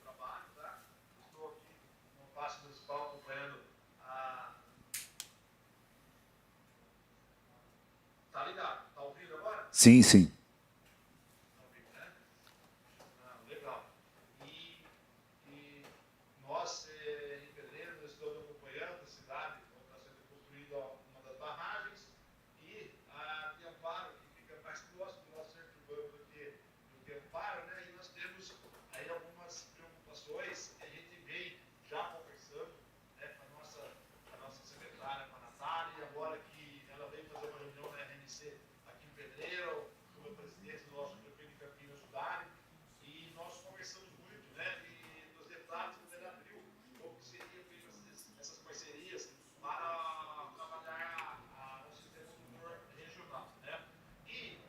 trabalho. Tá? Estou aqui no Paço Municipal acompanhando a... Está ligado? Está ouvindo agora? Sim, sim. Legal. E nós, em Pedreira, nós estamos acompanhando a cidade, onde está sendo construída uma das barragens, e tem Amparo, que fica mais próximo do nosso centro urbano do que Amparo, né? E nós temos aí algumas preocupações que a gente vem já conversando, né, com a nossa secretária, com a Natália, e agora que ela veio fazer uma reunião na RNC aqui em Pedreira, sob a presidência do nosso prefeito de Campinas, Sudário, e nós conversamos muito, né, dos detalhes do abril, como que seria feito essas parcerias para trabalhar no sistema motor regional, né? E,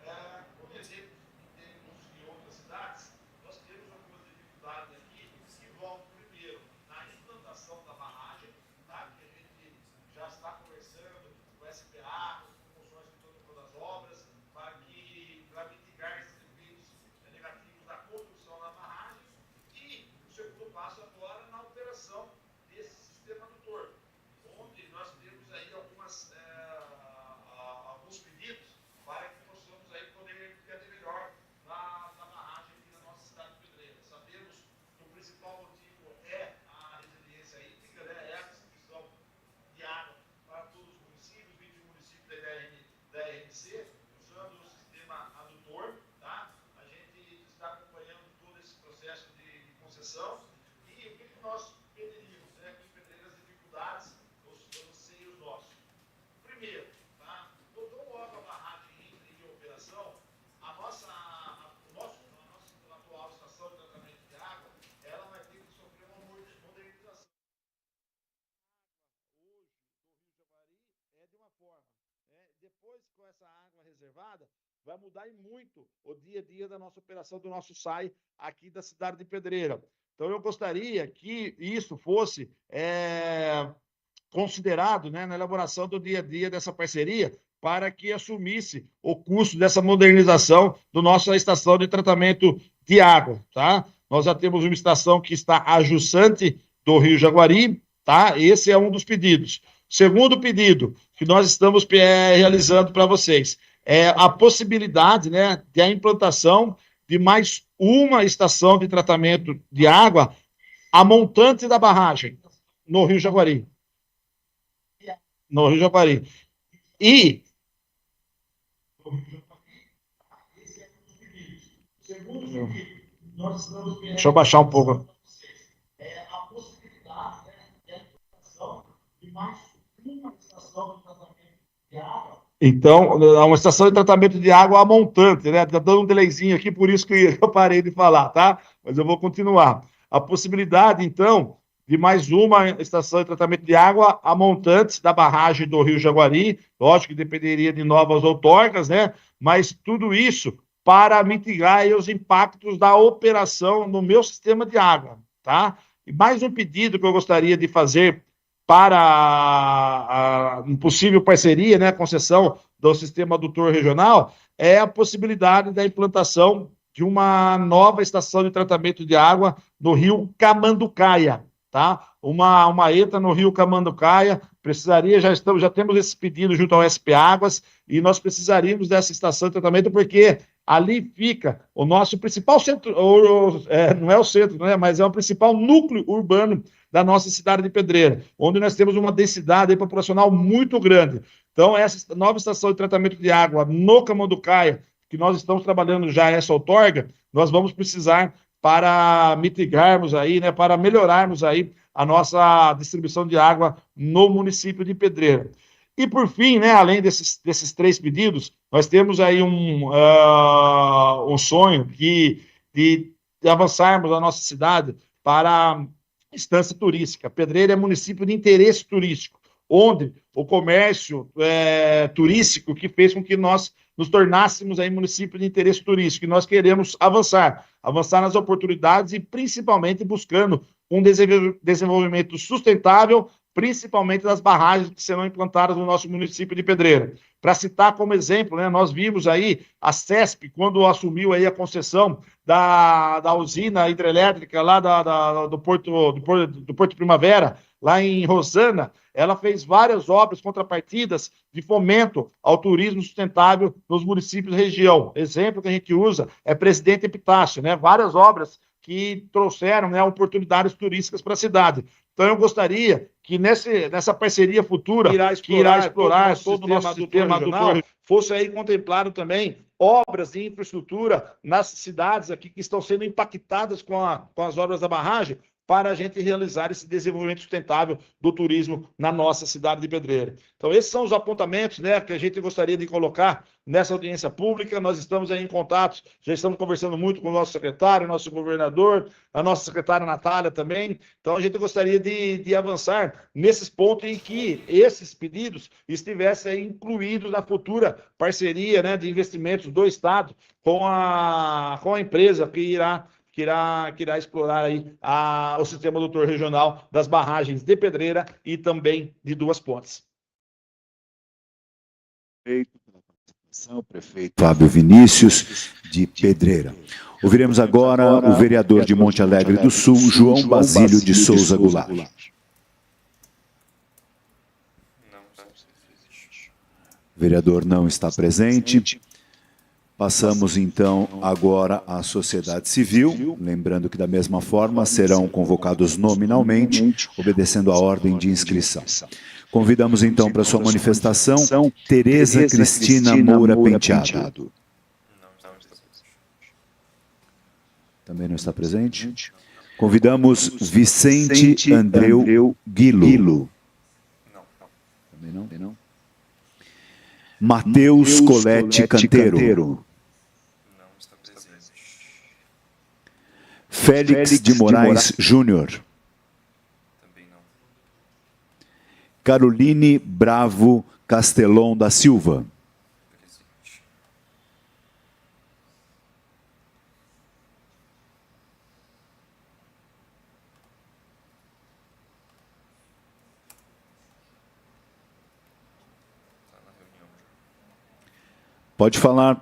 por exemplo, em outras cidades, nós temos algumas dificuldades aqui que vão, primeiro, na implantação da barragem, tá? Que a gente já está conversando com o SPA, com os consórcios das obras, para mitigar esses efeitos negativos da construção da barragem. E o segundo passo agora na operação desse sistema adutor, onde nós temos aí alguns pedidos para que possamos aí poder entender melhor na barragem aqui na nossa cidade de Pedreira. Sabemos que o principal motivo é a resiliência hídrica, né? É a distribuição de água para todos os municípios, 20 municípios da RNC, usando o sistema adutor, tá? A gente está acompanhando todo esse processo de concessão e o que nós pediríamos, né? Que Pedreira as dificuldades, os anseios nossos. Primeiro, tá? Quando logo a barragem entra em operação, a nossa forma, depois com essa água reservada, vai mudar e muito o dia a dia da nossa operação, do nosso SAI aqui da cidade de Pedreira. Então, eu gostaria que isso fosse considerado, né, na elaboração do dia a dia dessa parceria, para que assumisse o custo dessa modernização do nossa estação de tratamento de água, tá? Nós já temos uma estação que está a Jussante do Rio Jaguari, tá? Esse é um dos pedidos. Segundo pedido que nós estamos realizando para vocês é a possibilidade, né, de a implantação de mais uma estação de tratamento de água a montante da barragem no Rio Jaguari. No Rio Jaguari. E deixa eu baixar um pouco. A possibilidade de implantação de mais uma estação de tratamento de água. Então, uma estação de tratamento de água a montante, né? Tá dando um delayzinho aqui, por isso que eu parei de falar, tá? Mas eu vou continuar. A possibilidade, então, de mais uma estação de tratamento de água a montante da barragem do Rio Jaguari, lógico que dependeria de novas outorgas, né? Mas tudo isso para mitigar aí os impactos da operação no meu sistema de água, tá? E mais um pedido que eu gostaria de fazer para a possível parceria, né, concessão do sistema adutor regional, é a possibilidade da implantação de uma nova estação de tratamento de água no rio Camanducaia, tá? Uma ETA no rio Camanducaia, precisaria, já temos esse pedido junto ao SP Águas, e nós precisaríamos dessa estação de tratamento, porque ali fica o nosso principal centro, não é o centro, né, mas é o principal núcleo urbano da nossa cidade de Pedreira, onde nós temos uma densidade populacional muito grande. Então, essa nova estação de tratamento de água no Camanducaia, que nós estamos trabalhando já essa outorga, nós vamos precisar para mitigarmos aí, né, para melhorarmos aí a nossa distribuição de água no município de Pedreira. E, por fim, né, além desses três pedidos, nós temos aí um sonho de avançarmos a nossa cidade para instância turística. Pedreira é município de interesse turístico, onde o comércio turístico que fez com que nós nos tornássemos aí município de interesse turístico, e nós queremos avançar nas oportunidades e principalmente buscando um desenvolvimento sustentável, principalmente das barragens que serão implantadas no nosso município de Pedreira. Para citar como exemplo, né, nós vimos aí a CESP, quando assumiu aí a concessão da usina hidrelétrica lá do Porto Primavera, lá em Rosana, ela fez várias obras contrapartidas de fomento ao turismo sustentável nos municípios da região. Exemplo que a gente usa é Presidente Epitácio, né? Várias obras que trouxeram, né, oportunidades turísticas para a cidade. Então, eu gostaria que nessa parceria futura, que irá explorar todo o nosso sistema adutor, fosse aí contemplado também obras de infraestrutura nas cidades aqui que estão sendo impactadas com as obras da barragem, para a gente realizar esse desenvolvimento sustentável do turismo na nossa cidade de Pedreira. Então, esses são os apontamentos, né, que a gente gostaria de colocar nessa audiência pública. Nós estamos aí em contato, já estamos conversando muito com o nosso secretário, nosso governador, a nossa secretária Natália também. Então, a gente gostaria de avançar nesses pontos em que esses pedidos estivessem aí incluídos na futura parceria, né, de investimentos do Estado com a empresa que irá explorar aí o sistema adutor regional das barragens de Pedreira e também de Duas Pontes. Prefeito Fábio Vinícius, de Pedreira. Ouviremos agora o vereador de Monte Alegre do Sul, João Basílio de Souza Goulart. O vereador não está presente. Passamos, então, agora à sociedade civil, lembrando que, da mesma forma, serão convocados nominalmente, obedecendo à ordem de inscrição. Convidamos, então, para sua manifestação, Tereza Cristina Moura Penteado. Também não está presente? Convidamos Vicente Andreu Guilo. Também não? Matheus Colete Canteiro. Félix de Moraes Júnior. Caroline Bravo Castelon da Silva. Pode falar,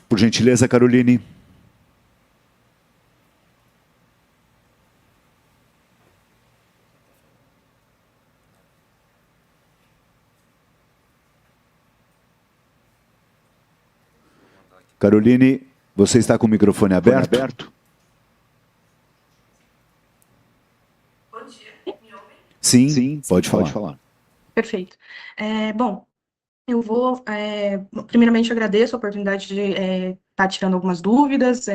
por gentileza, Caroline. Caroline, você está com o microfone aberto? Bom dia, me ouvem? Sim, pode falar. Perfeito. Bom, eu vou, primeiramente, agradeço a oportunidade de estar tirando algumas dúvidas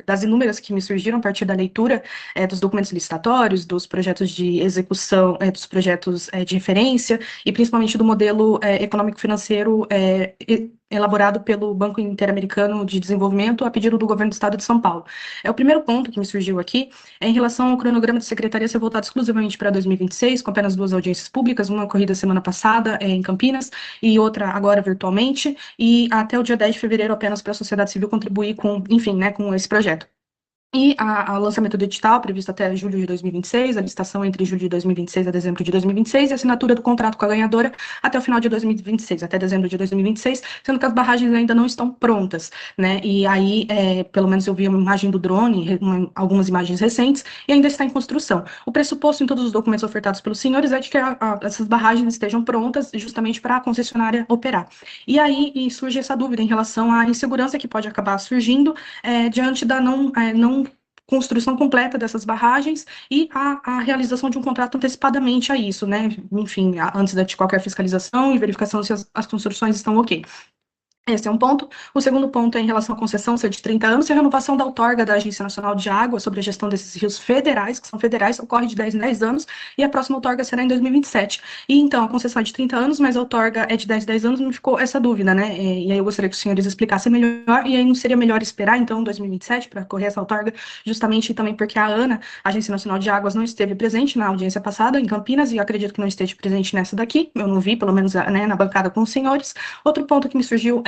das inúmeras que me surgiram a partir da leitura dos documentos licitatórios, dos projetos de execução, dos projetos de referência e principalmente do modelo econômico-financeiro elaborado pelo Banco Interamericano de Desenvolvimento a pedido do governo do Estado de São Paulo. O primeiro ponto que me surgiu aqui é em relação ao cronograma da Secretaria ser voltado exclusivamente para 2026, com apenas 2 audiências públicas, uma ocorrida semana passada em Campinas e outra agora virtualmente, e até o dia 10 de fevereiro apenas para a sociedade civil contribuir com, enfim, né, com esse projeto. E o lançamento do edital, previsto até julho de 2026, a licitação entre julho de 2026 a dezembro de 2026, e a assinatura do contrato com a ganhadora até o final de 2026, até dezembro de 2026, sendo que as barragens ainda não estão prontas, né? E aí, pelo menos eu vi uma imagem do drone, algumas imagens recentes, e ainda está em construção. O pressuposto em todos os documentos ofertados pelos senhores é de que essas barragens estejam prontas justamente para a concessionária operar. E aí surge essa dúvida em relação à insegurança que pode acabar surgindo diante da não construção completa dessas barragens e a realização de um contrato antecipadamente a isso, né? Enfim, antes de qualquer fiscalização e verificação se as construções estão ok. Esse é um ponto. O segundo ponto é em relação à concessão ser de 30 anos e a renovação da outorga da Agência Nacional de Água sobre a gestão desses rios federais, que são federais, ocorre de 10 em 10 anos, e a próxima outorga será em 2027. E então, a concessão é de 30 anos, mas a outorga é de 10 em 10 anos, me ficou essa dúvida, né? E aí eu gostaria que os senhores explicassem melhor, e aí não seria melhor esperar, então, 2027, para correr essa outorga, justamente também porque a ANA, a Agência Nacional de Águas, não esteve presente na audiência passada, em Campinas, e acredito que não esteja presente nessa daqui, eu não vi, pelo menos, né, na bancada com os senhores. Outro ponto que me surgiu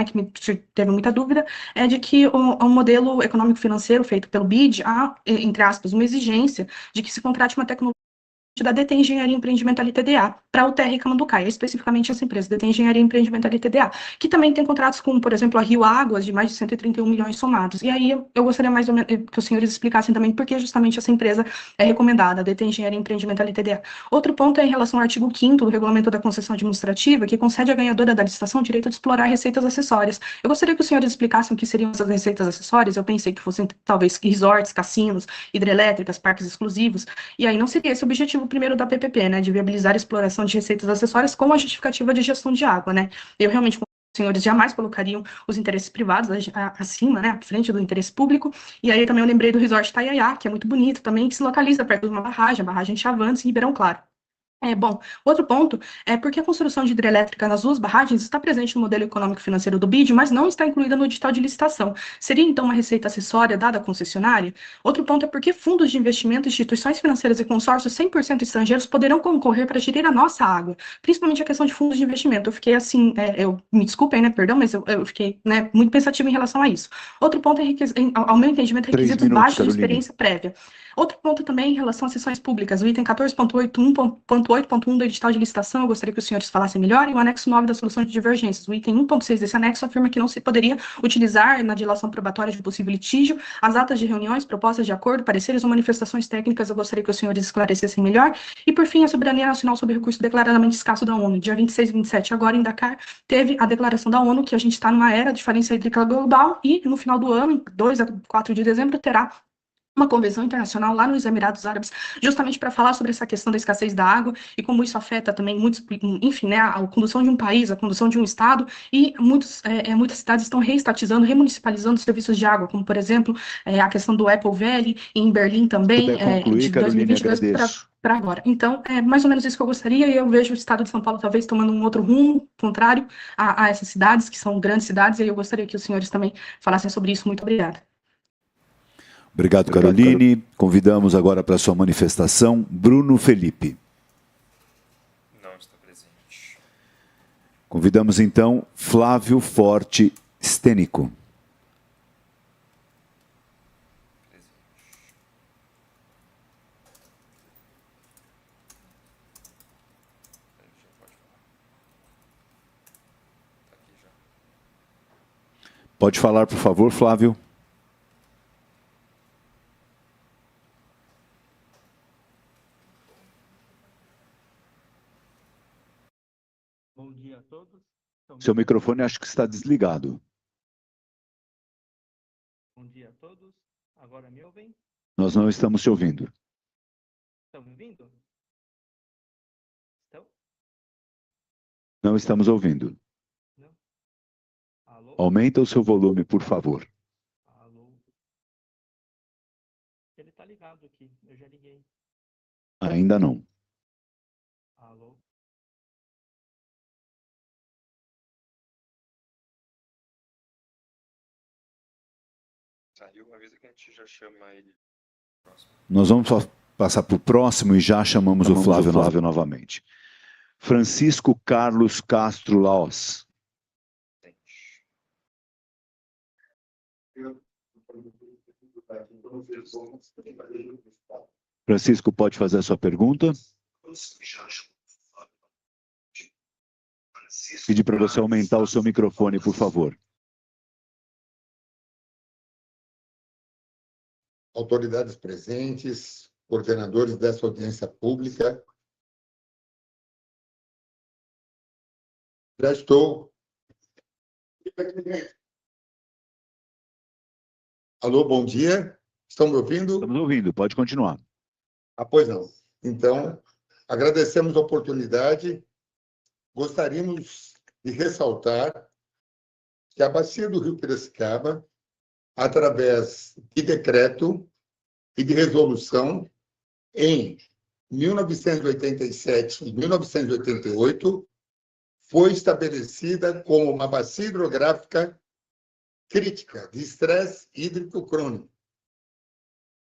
que me teve muita dúvida, é de que o modelo econômico-financeiro feito pelo BID há, entre aspas, uma exigência de que se contrate uma tecnologia da DT Engenharia e Empreendimento LTDA para o TR Camanducaia, especificamente essa empresa, DT Engenharia e Empreendimento LTDA, que também tem contratos com, por exemplo, a Rio Águas, de mais de 131 milhões somados. E aí eu gostaria mais ou menos que os senhores explicassem também por que justamente essa empresa é recomendada, a DT Engenharia e Empreendimento LTDA. Outro ponto é em relação ao artigo 5º do Regulamento da Concessão Administrativa, que concede à ganhadora da licitação o direito de explorar receitas acessórias. Eu gostaria que os senhores explicassem o que seriam essas receitas acessórias. Eu pensei que fossem, talvez, resorts, cassinos, hidrelétricas, parques exclusivos, e aí não seria esse o objetivo primeiro da PPP, né, de viabilizar a exploração de receitas acessórias com a justificativa de gestão de água, né. Eu realmente, como os senhores jamais colocariam os interesses privados acima, né, à frente do interesse público, e aí também eu lembrei do Resort Itaiaiá, que é muito bonito também, que se localiza perto de uma barragem, a barragem Chavantes, em Ribeirão Claro. Bom, outro ponto é porque a construção de hidrelétrica nas duas barragens está presente no modelo econômico-financeiro do BID, mas não está incluída no edital de licitação. Seria, então, uma receita acessória dada à concessionária? Outro ponto é porque fundos de investimento, instituições financeiras e consórcios 100% estrangeiros poderão concorrer para gerir a nossa água, principalmente a questão de fundos de investimento. Eu fiquei assim, me desculpem, né, perdão, mas eu fiquei, né, muito pensativo em relação a isso. Outro ponto é, ao meu entendimento, requisitos baixos de experiência prévia. Outro ponto também em relação às sessões públicas, o item 14.8.1 do edital de licitação, eu gostaria que os senhores falassem melhor, e o anexo 9 da solução de divergências. O item 1.6 desse anexo afirma que não se poderia utilizar na dilação probatória de possível litígio as atas de reuniões, propostas de acordo, pareceres ou manifestações técnicas. Eu gostaria que os senhores esclarecessem melhor. E, por fim, a soberania nacional sobre recurso declaradamente escasso da ONU. Dia 26 e 27, agora em Dakar, teve a declaração da ONU que a gente está numa era de falência hídrica global e, no final do ano, 2 a 4 de dezembro, terá uma convenção internacional lá nos Emirados Árabes, justamente para falar sobre essa questão da escassez da água e como isso afeta também muitos, enfim, né, a condução de um país, a condução de um estado, e muitas cidades estão reestatizando, remunicipalizando serviços de água, como, por exemplo, a questão do Apple Valley, em Berlim também, de 2022 para agora. Então, é mais ou menos isso que eu gostaria, e eu vejo o estado de São Paulo talvez tomando um outro rumo, contrário a essas cidades, que são grandes cidades, e eu gostaria que os senhores também falassem sobre isso. Muito obrigada. Obrigado, Caroline. Convidamos agora para a sua manifestação Bruno Felipe. Convidamos então Flávio Forte Stênico. Pode falar, por favor, Flávio. Bom dia a todos. Seu microfone acho que está desligado. Bom dia a todos. Agora me ouvem? Nós não estamos te ouvindo. Estão me ouvindo? Estão? Não estamos ouvindo. Não? Alô? Aumenta o seu volume, por favor. Alô? Ele está ligado aqui. Eu já liguei. Ainda não. Alô? Saiu, avisa que a gente já chama ele. Nós vamos passar para o próximo e já chamamos o Flávio novamente. Francisco Carlos Castro Laos. Francisco, pode fazer a sua pergunta? Pedir para você aumentar o seu microfone, por favor. Autoridades presentes, coordenadores dessa audiência pública. Já estou. Alô, bom dia. Estão me ouvindo? Estamos ouvindo, pode continuar. Ah, pois não. Então, agradecemos a oportunidade. Gostaríamos de ressaltar que a Bacia do Rio Piracicaba, através de decreto e de resolução, em 1987 e 1988, foi estabelecida como uma bacia hidrográfica crítica de estresse hídrico crônico.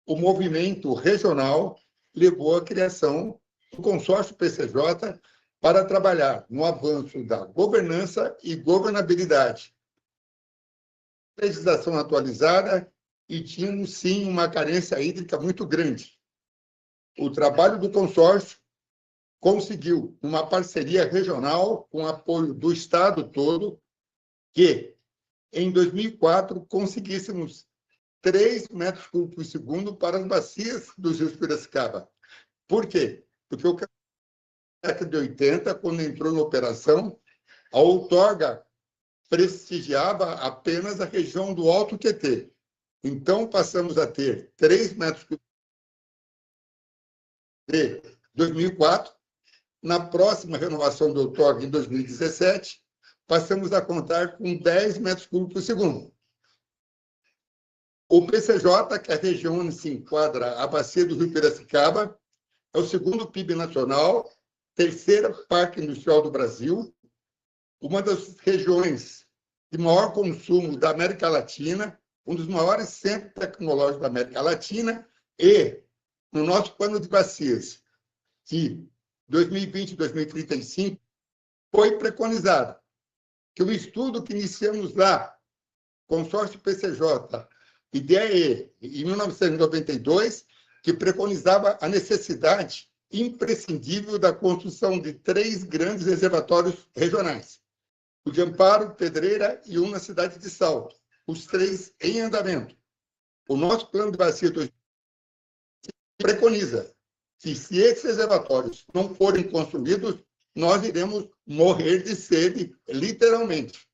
O movimento regional levou à criação do consórcio PCJ para trabalhar no avanço da governança e governabilidade. Legislação atualizada e tínhamos, sim, uma carência hídrica muito grande. O trabalho do consórcio conseguiu uma parceria regional com apoio do Estado todo, que, em 2004, conseguíssemos 3 metros cúbicos por segundo para as bacias dos rios Piracicaba. Por quê? Porque o década de 80, quando entrou em operação, a outorga prestigiava apenas a região do Alto Tietê. Então, passamos a ter 3 metros cúbicos de 2004. Na próxima renovação do outorga, em 2017, passamos a contar com 10 metros cúbicos por segundo. O PCJ, que é a região onde se enquadra a bacia do Rio Piracicaba, é o segundo PIB nacional, terceira parque industrial do Brasil, uma das regiões de maior consumo da América Latina, um dos maiores centros tecnológicos da América Latina, e, no nosso plano de bacias, de 2020 e 2035, foi preconizado que o estudo que iniciamos lá, consórcio PCJ e DAE, em 1992, que preconizava a necessidade imprescindível da construção de 3 grandes reservatórios regionais, o de Amparo, Pedreira e um na cidade de Salto, os 3 em andamento. O nosso plano de bacia preconiza que, se esses reservatórios não forem construídos, nós iremos morrer de sede, literalmente.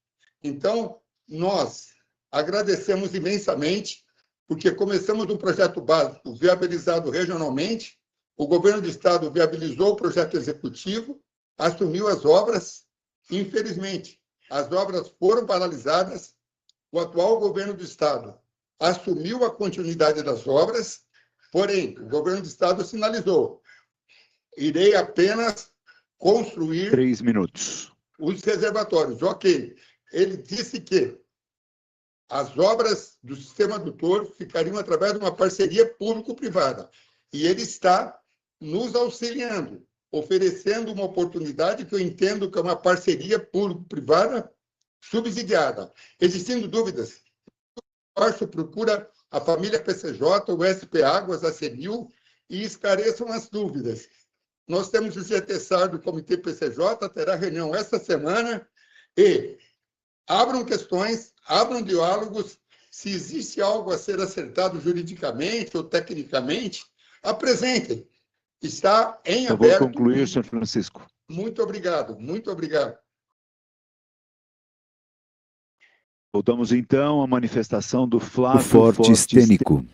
Então, nós agradecemos imensamente, porque começamos um projeto básico viabilizado regionalmente, o governo do Estado viabilizou o projeto executivo, assumiu as obras. Infelizmente, as obras foram paralisadas, o atual governo do Estado assumiu a continuidade das obras, porém, o governo do Estado sinalizou: irei apenas construir 3 minutos. Os reservatórios. Ok. Ele disse que as obras do sistema adutor ficariam através de uma parceria público-privada. E ele está nos auxiliando. oferecendo uma oportunidade que eu entendo que é uma parceria público-privada subsidiada. Existindo dúvidas, procura a família PCJ, o SP Águas, a CEMIL, e esclareçam as dúvidas. Nós temos o GTSAR do Comitê PCJ, terá reunião esta semana, e abram questões, abram diálogos. Se existe algo a ser acertado juridicamente ou tecnicamente, apresentem. Está em Por favor, aberto. concluir, senhor Francisco. Muito obrigado, muito obrigado. Voltamos então à manifestação do Flávio Fortes Tênico.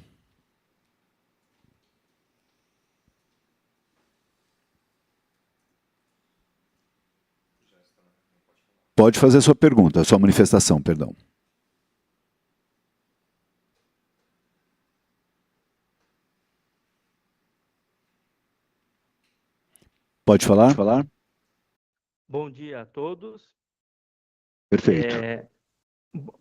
Pode fazer sua pergunta, sua manifestação, perdão. Pode falar? Bom dia a todos. Perfeito.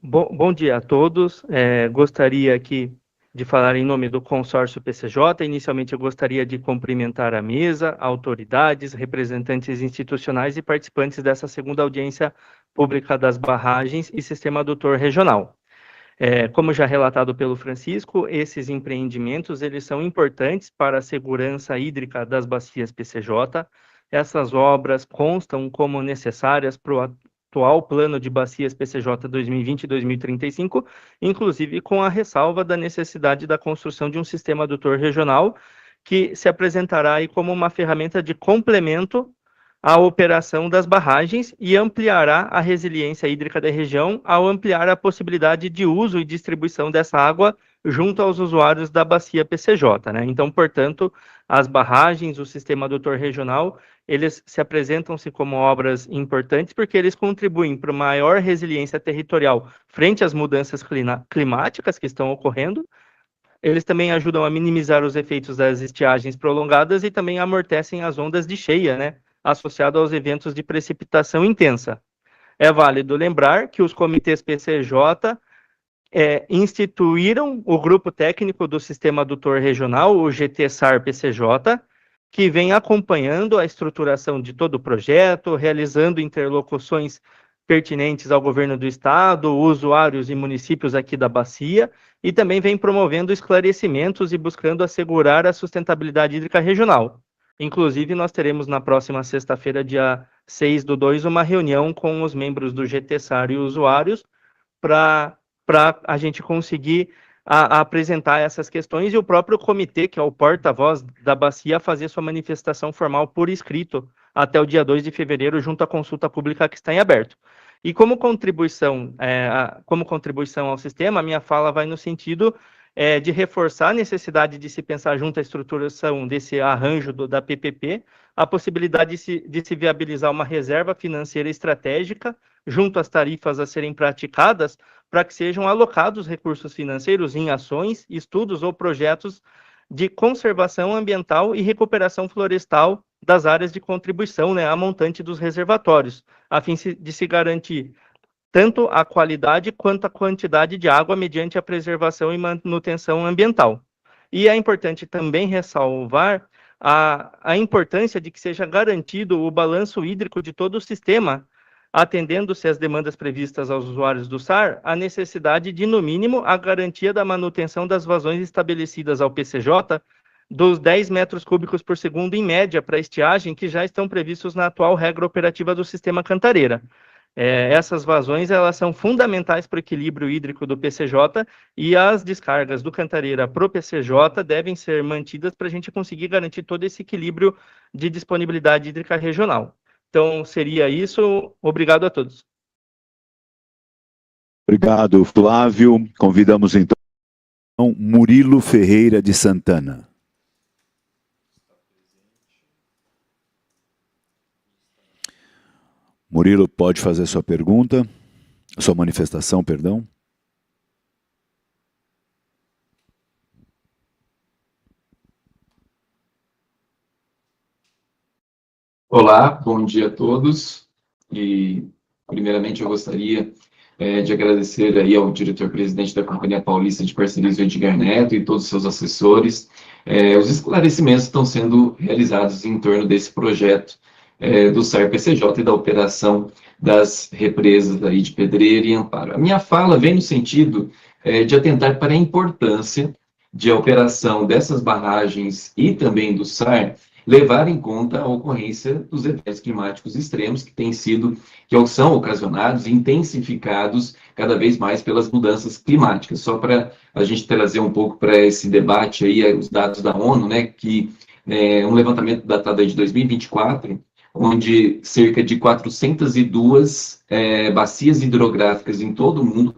Bom dia a todos. Gostaria aqui de falar em nome do consórcio PCJ. Inicialmente, eu gostaria de cumprimentar a mesa, autoridades, representantes institucionais e participantes dessa segunda audiência pública das barragens e sistema adutor regional. Como já relatado pelo Francisco, esses empreendimentos eles são importantes para a segurança hídrica das bacias PCJ. Essas obras constam como necessárias para o atual plano de bacias PCJ 2020-2035, inclusive com a ressalva da necessidade da construção de um sistema adutor regional que se apresentará aí como uma ferramenta de complemento à operação das barragens e ampliará a resiliência hídrica da região ao ampliar a possibilidade de uso e distribuição dessa água junto aos usuários da bacia PCJ, né? Então, portanto, as barragens, o sistema adutor regional, eles se apresentam-se como obras importantes porque eles contribuem para maior resiliência territorial frente às mudanças climáticas que estão ocorrendo. Eles também ajudam a minimizar os efeitos das estiagens prolongadas e também amortecem as ondas de cheia, né, associado aos eventos de precipitação intensa. É válido lembrar que os comitês PCJ instituíram o grupo técnico do Sistema Adutor Regional, o GTSAR-PCJ, que vem acompanhando a estruturação de todo o projeto, realizando interlocuções pertinentes ao governo do estado, usuários e municípios aqui da bacia, e também vem promovendo esclarecimentos e buscando assegurar a sustentabilidade hídrica regional. Inclusive, nós teremos na próxima sexta-feira, dia 6/2, uma reunião com os membros do GTSAR e usuários para a gente conseguir apresentar essas questões e o próprio comitê, que é o porta-voz da bacia, fazer sua manifestação formal por escrito até o dia 2 de fevereiro, junto à consulta pública que está em aberto. E como contribuição ao sistema, a minha fala vai no sentido de reforçar a necessidade de se pensar junto à estruturação desse arranjo da PPP, a possibilidade de se viabilizar uma reserva financeira estratégica junto às tarifas a serem praticadas para que sejam alocados recursos financeiros em ações, estudos ou projetos de conservação ambiental e recuperação florestal das áreas de contribuição, né, a montante dos reservatórios, a fim de se garantir tanto a qualidade quanto a quantidade de água mediante a preservação e manutenção ambiental. E é importante também ressalvar a importância de que seja garantido o balanço hídrico de todo o sistema, atendendo-se às demandas previstas aos usuários do SAR, a necessidade de, no mínimo, a garantia da manutenção das vazões estabelecidas ao PCJ dos 10 metros cúbicos por segundo em média para estiagem que já estão previstos na atual regra operativa do sistema Cantareira. Essas vazões elas são fundamentais para o equilíbrio hídrico do PCJ e as descargas do Cantareira para o PCJ devem ser mantidas para a gente conseguir garantir todo esse equilíbrio de disponibilidade hídrica regional. Então, seria isso. Obrigado a todos. Obrigado, Flávio. Convidamos, então, Murilo Ferreira de Santana. Murilo, pode fazer sua pergunta, sua manifestação, perdão. Olá, bom dia a todos. E, primeiramente, eu gostaria de agradecer aí ao diretor-presidente da Companhia Paulista de Parcerias, o Edgar Neto, e todos os seus assessores. Os esclarecimentos estão sendo realizados em torno desse projeto do SAR-PCJ e da operação das represas aí de Pedreira e Amparo. A minha fala vem no sentido de atentar para a importância de a operação dessas barragens e também do SAR levar em conta a ocorrência dos eventos climáticos extremos que são ocasionados e intensificados cada vez mais pelas mudanças climáticas. Só para a gente trazer um pouco para esse debate aí, os dados da ONU, né, que um levantamento datado aí de 2024, onde cerca de 402 bacias hidrográficas em todo o mundo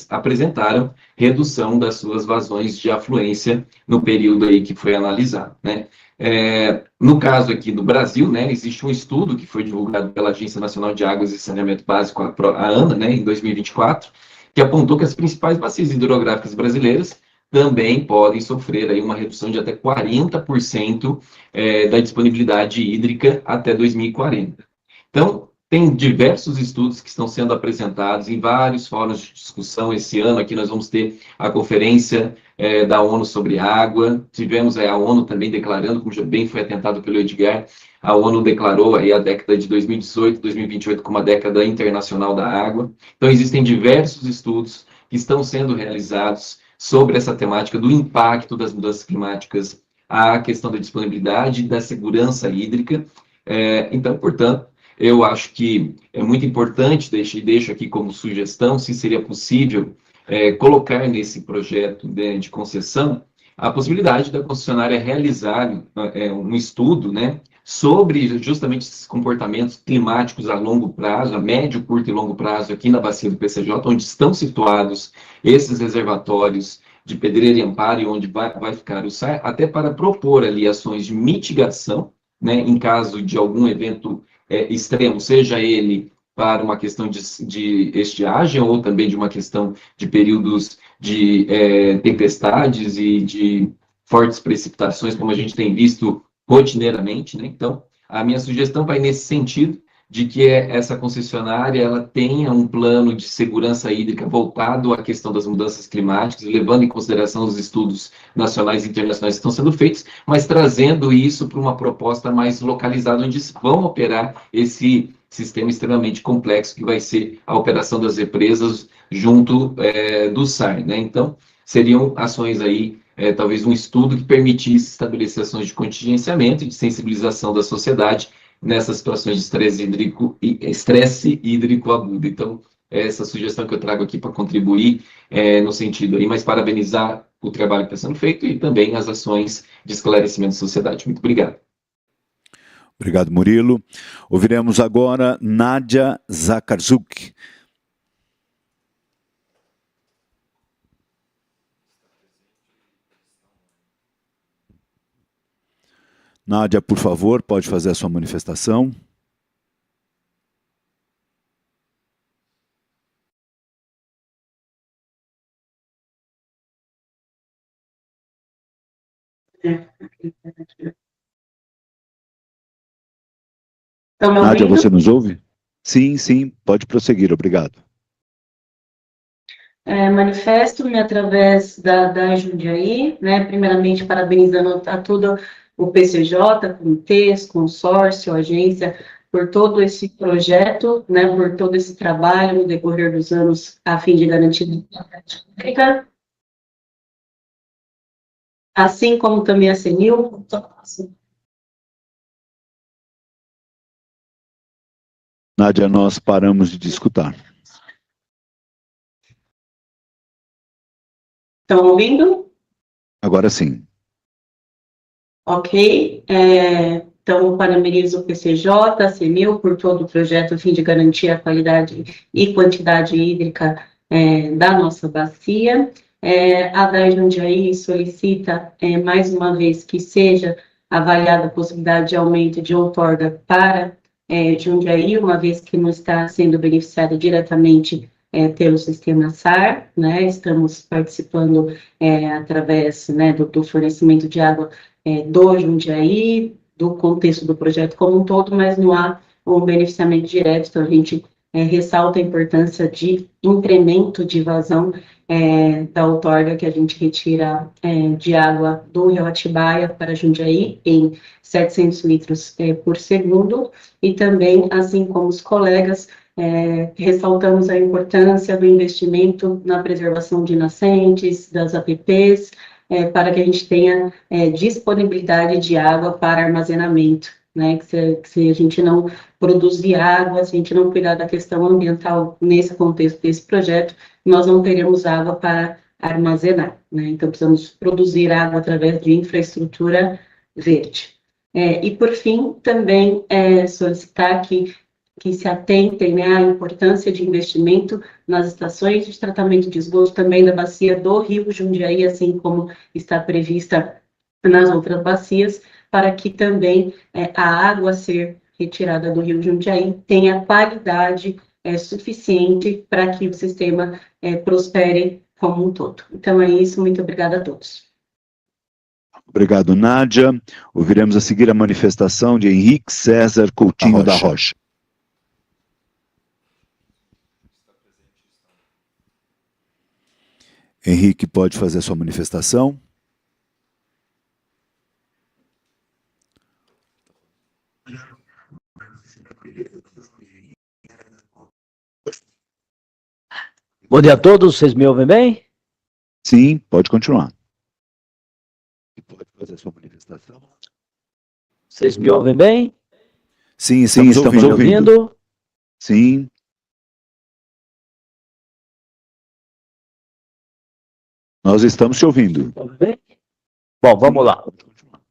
apresentaram redução das suas vazões de afluência no período aí que foi analisado, né? No caso aqui do Brasil, né, existe um estudo que foi divulgado pela Agência Nacional de Águas e Saneamento Básico, a ANA, né, em 2024, que apontou que as principais bacias hidrográficas brasileiras também podem sofrer aí uma redução de até 40% da disponibilidade hídrica até 2040. Então, tem diversos estudos que estão sendo apresentados em vários fóruns de discussão. Esse ano aqui nós vamos ter a conferência da ONU sobre água. Tivemos a ONU também declarando, como já bem foi atentado pelo Edgar, a ONU declarou aí a década de 2018, 2028 como a década internacional da água. Então, existem diversos estudos que estão sendo realizados sobre essa temática do impacto das mudanças climáticas à questão da disponibilidade e da segurança hídrica. Então, portanto, eu acho que é muito importante, deixo aqui como sugestão, se seria possível colocar nesse projeto de concessão a possibilidade da concessionária realizar um estudo, né, sobre justamente esses comportamentos climáticos a longo prazo, a médio, curto e longo prazo aqui na bacia do PCJ, onde estão situados esses reservatórios de Pedreira e Amparo, e onde vai ficar o SAR, até para propor ali ações de mitigação, né, em caso de algum evento extremo, seja ele para uma questão de estiagem ou também de uma questão de períodos de tempestades e de fortes precipitações, como a gente tem visto rotineiramente, né? Então, a minha sugestão vai nesse sentido, de que essa concessionária ela tenha um plano de segurança hídrica voltado à questão das mudanças climáticas, levando em consideração os estudos nacionais e internacionais que estão sendo feitos, mas trazendo isso para uma proposta mais localizada, onde vão operar esse sistema extremamente complexo, que vai ser a operação das represas junto do SAR, né? Então, seriam ações aí, talvez um estudo que permitisse estabelecer ações de contingenciamento e de sensibilização da sociedade nessas situações de estresse hídrico agudo. Então, essa sugestão que eu trago aqui para contribuir no sentido aí, mas parabenizar o trabalho que está sendo feito e também as ações de esclarecimento da sociedade. Muito obrigado. Obrigado, Murilo. Ouviremos agora Nádia Zakarzuk. Nádia, por favor, pode fazer a sua manifestação. Nádia, você nos ouve? Sim, sim, pode prosseguir, obrigado. Manifesto-me através da Jundiaí, né, primeiramente parabenizando a todo o PCJ, comitês, consórcio, agência, por todo esse projeto, né, por todo esse trabalho no decorrer dos anos, a fim de garantir a prática pública, assim como também a CENIL. Nádia, nós paramos de te escutar. Estão ouvindo? Agora sim. Ok. Então, parabenizo o PCJ, a CEMIL, por todo o projeto a fim de garantir a qualidade e quantidade hídrica da nossa bacia. A DAI Jundiaí solicita, mais uma vez, que seja avaliada a possibilidade de aumento de outorga para Jundiaí, uma vez que não está sendo beneficiada diretamente pelo sistema SAR, né? Estamos participando através, né, do fornecimento de água do Jundiaí, do contexto do projeto como um todo, mas não há um beneficiamento direto, então a gente ressalta a importância de incremento de vazão da outorga que a gente retira de água do Rio Atibaia para Jundiaí em 700 litros por segundo, e também, assim como os colegas, ressaltamos a importância do investimento na preservação de nascentes, das APPs, para que a gente tenha disponibilidade de água para armazenamento, né? Que se a gente não produzir água, se a gente não cuidar da questão ambiental nesse contexto desse projeto, nós não teremos água para armazenar, né? Então, precisamos produzir água através de infraestrutura verde. E, por fim, também solicitar que se atentem, né, à importância de investimento nas estações de tratamento de esgoto também da bacia do Rio Jundiaí, assim como está prevista nas outras bacias, para que também a água a ser retirada do Rio Jundiaí tenha qualidade suficiente para que o sistema prospere como um todo. Então é isso, muito obrigada a todos. Obrigado, Nádia. Ouviremos a seguir a manifestação de Henrique César Coutinho da Rocha. Henrique, pode fazer a sua manifestação? Bom dia a todos, vocês me ouvem bem? Sim, pode continuar. Pode fazer a sua manifestação. Vocês me ouvem bem? Sim, estamos ouvindo. Sim. Nós estamos te ouvindo. Bom, vamos lá.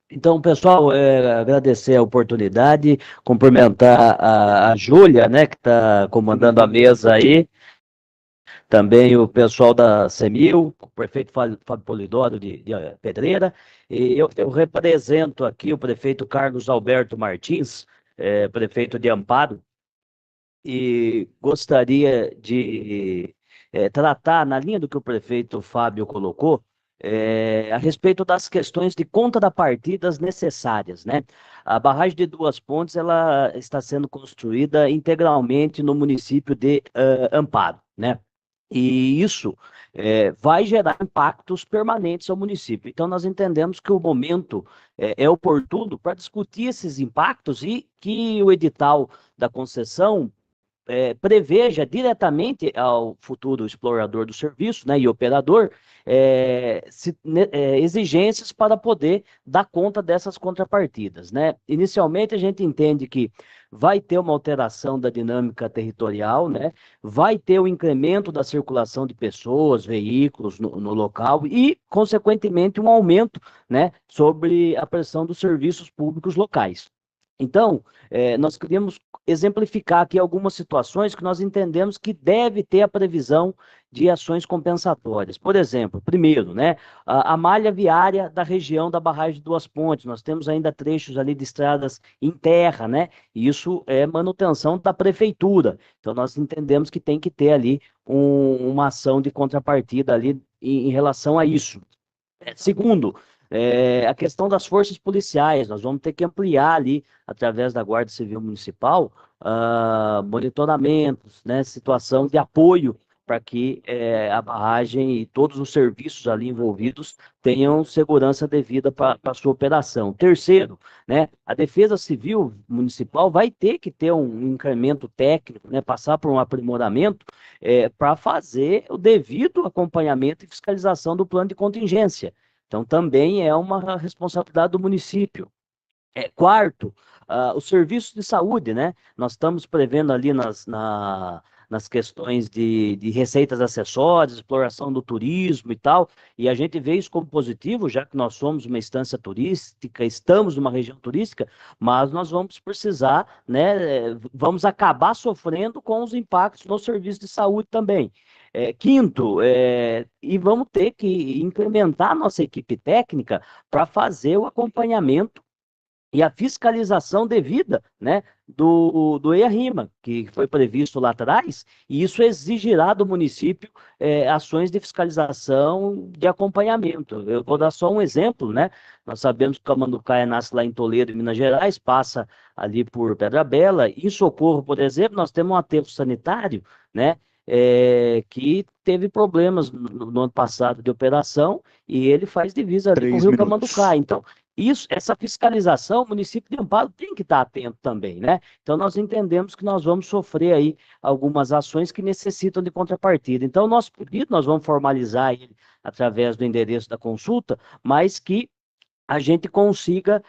Então, pessoal, agradecer a oportunidade, cumprimentar a Júlia, né, que está comandando a mesa aí, também o pessoal da CEMIL, o prefeito Fábio Polidoro de Pedreira, e eu represento aqui o prefeito Carlos Alberto Martins, prefeito de Amparo, e gostaria de tratar, na linha do que o prefeito Fábio colocou, a respeito das questões de contrapartidas necessárias, né? A barragem de Duas Pontes, ela está sendo construída integralmente no município de Amparo, né? E isso vai gerar impactos permanentes ao município. Então, nós entendemos que o momento é oportuno para discutir esses impactos e que o edital da concessão preveja diretamente ao futuro explorador do serviço, né, e operador, exigências para poder dar conta dessas contrapartidas, né? Inicialmente, a gente entende que vai ter uma alteração da dinâmica territorial, né? Vai ter o incremento da circulação de pessoas, veículos no local e, consequentemente, um aumento, né, sobre a pressão dos serviços públicos locais. Então, nós queríamos exemplificar aqui algumas situações que nós entendemos que deve ter a previsão de ações compensatórias. Por exemplo, primeiro, né, a malha viária da região da barragem de Duas Pontes. Nós temos ainda trechos ali de estradas em terra, né? E isso é manutenção da prefeitura. Então, nós entendemos que tem que ter ali uma ação de contrapartida ali em relação a isso. Segundo, a questão das forças policiais, nós vamos ter que ampliar ali, através da Guarda Civil Municipal, monitoramentos, né, situação de apoio para que a barragem e todos os serviços ali envolvidos tenham segurança devida para a sua operação. Terceiro, né, a Defesa Civil Municipal vai ter que ter um incremento técnico, né, passar por um aprimoramento para fazer o devido acompanhamento e fiscalização do plano de contingência. Então, também é uma responsabilidade do município. Quarto, os serviços de saúde, né? Nós estamos prevendo ali nas questões de receitas acessórias, exploração do turismo e tal, e a gente vê isso como positivo, já que nós somos uma instância turística, estamos numa região turística, mas nós vamos precisar, né? Vamos acabar sofrendo com os impactos no serviço de saúde também. Quinto, e vamos ter que incrementar a nossa equipe técnica para fazer o acompanhamento e a fiscalização devida, né, do EIA-RIMA, que foi previsto lá atrás, e isso exigirá do município ações de fiscalização de acompanhamento. Eu vou dar só um exemplo, né? Nós sabemos que o Camanducaia nasce lá em Toledo, em Minas Gerais, passa ali por Pedra Bela. Em Socorro, por exemplo, nós temos um aterro sanitário, né, que teve problemas no ano passado de operação, e ele faz divisa ali com o Rio Camanducaia. Então, essa fiscalização, o município de Amparo tem que estar atento também, né? Então, nós entendemos que nós vamos sofrer aí algumas ações que necessitam de contrapartida. Então, o nosso pedido, nós vamos formalizar ele através do endereço da consulta, mas que a gente consiga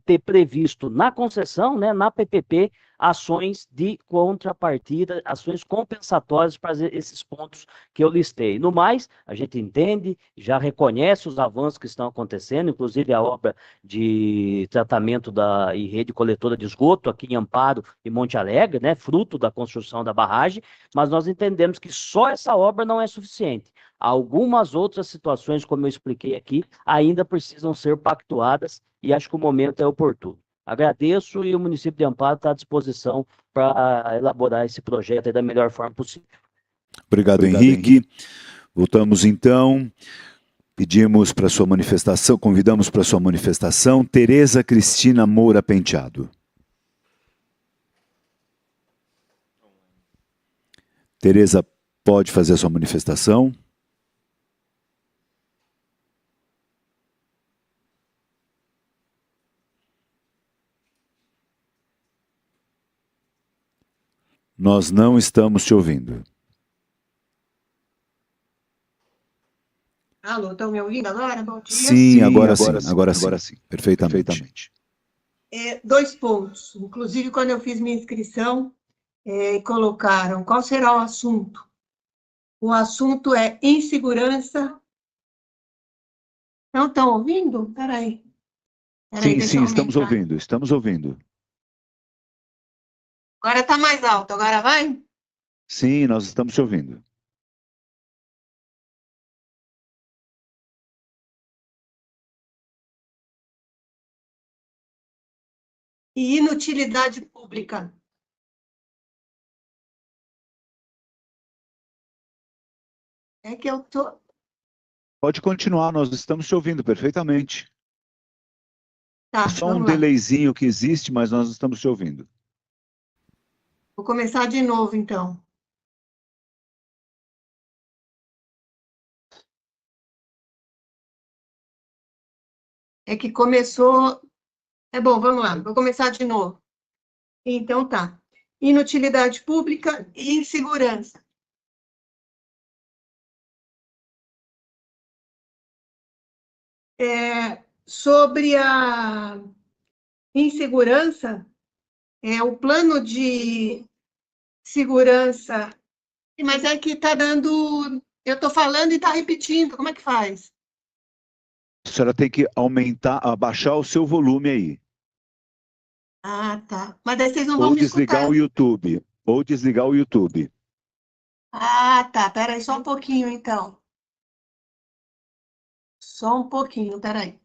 ter previsto na concessão, né, na PPP, ações de contrapartida, ações compensatórias para esses pontos que eu listei. No mais, a gente entende, já reconhece os avanços que estão acontecendo, inclusive a obra de tratamento e rede coletora de esgoto aqui em Amparo e Monte Alegre, né, fruto da construção da barragem, mas nós entendemos que só essa obra não é suficiente. Algumas outras situações, como eu expliquei aqui, ainda precisam ser pactuadas e acho que o momento é oportuno. Agradeço e o município de Amparo está à disposição para elaborar esse projeto da melhor forma possível. Obrigado, Henrique. Voltamos então. Pedimos para sua manifestação, convidamos para sua manifestação, Tereza Cristina Moura Penteado. Tereza, pode fazer a sua manifestação. Nós não estamos te ouvindo. Alô, estão me ouvindo agora? Bom dia. Sim, agora sim, perfeitamente. 2 pontos. Inclusive, quando eu fiz minha inscrição, colocaram qual será o assunto. O assunto é insegurança. Não estão ouvindo? Peraí. Sim, estamos ouvindo. Agora está mais alto, agora vai? Sim, nós estamos te ouvindo. E inutilidade pública. É que eu tô... Pode continuar, nós estamos te ouvindo perfeitamente. Tá, é só um delayzinho que existe, mas nós estamos te ouvindo. Vou começar de novo, então. É que começou... bom, vamos lá, vou começar de novo. Então, tá. Inutilidade pública e insegurança. Sobre a insegurança, o plano de segurança... Mas é que está dando... Eu estou falando e está repetindo, como é que faz? A senhora tem que abaixar o seu volume aí. Ah, tá. Mas daí vocês não vão Ou me desligar escutar. o YouTube. Ah, tá. Peraí, só um pouquinho, então. Só um pouquinho, peraí.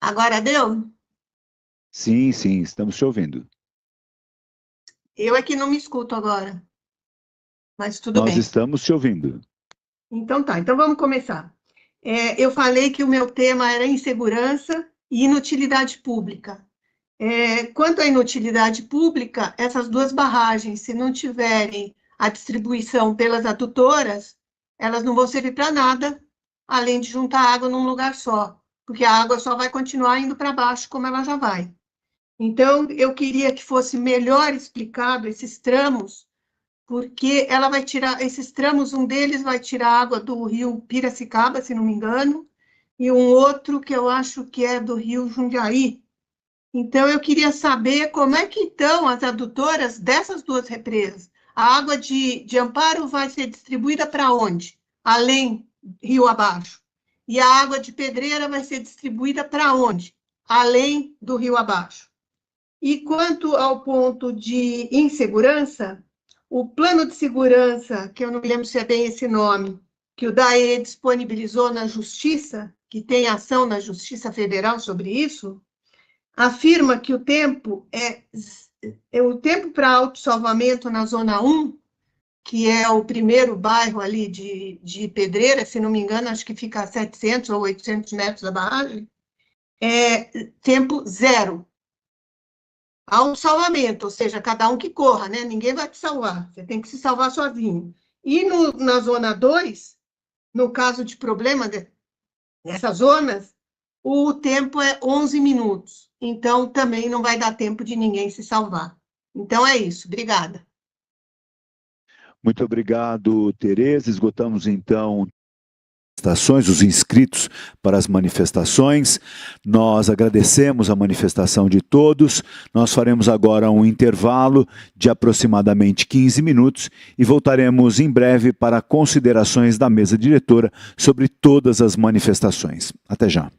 Agora deu? Sim, estamos te ouvindo. Eu é que não me escuto agora. Mas tudo bem. Nós estamos te ouvindo. Então tá, então vamos começar. Eu falei que o meu tema era insegurança e inutilidade pública. Quanto à inutilidade pública, essas 2 barragens, se não tiverem a distribuição pelas adutoras, elas não vão servir para nada, além de juntar água num lugar só, porque a água só vai continuar indo para baixo, como ela já vai. Então, eu queria que fosse melhor explicado esses tramos, porque ela vai tirar, esses tramos, um deles vai tirar água do rio Piracicaba, se não me engano, e um outro que eu acho que é do rio Jundiaí. Então, eu queria saber como é que estão as adutoras dessas 2 represas. A água de Amparo vai ser distribuída para onde? Além, rio abaixo. E a água de Pedreira vai ser distribuída para onde? Além do rio abaixo. E quanto ao ponto de insegurança, o plano de segurança, que eu não me lembro se é bem esse nome, que o DAE disponibilizou na Justiça, que tem ação na Justiça Federal sobre isso, afirma que o tempo para autossalvamento na Zona 1, que é o primeiro bairro ali de Pedreira, se não me engano, acho que fica a 700 ou 800 metros da barragem, é tempo zero. Autossalvamento, ou seja, cada um que corra, né? Ninguém vai te salvar, você tem que se salvar sozinho. E na Zona 2, no caso de problema nessas zonas, o tempo é 11 minutos. Então, também não vai dar tempo de ninguém se salvar. Então, é isso. Obrigada. Muito obrigado, Tereza. Esgotamos, então, os inscritos para as manifestações. Nós agradecemos a manifestação de todos. Nós faremos agora um intervalo de aproximadamente 15 minutos e voltaremos em breve para considerações da mesa diretora sobre todas as manifestações. Até já.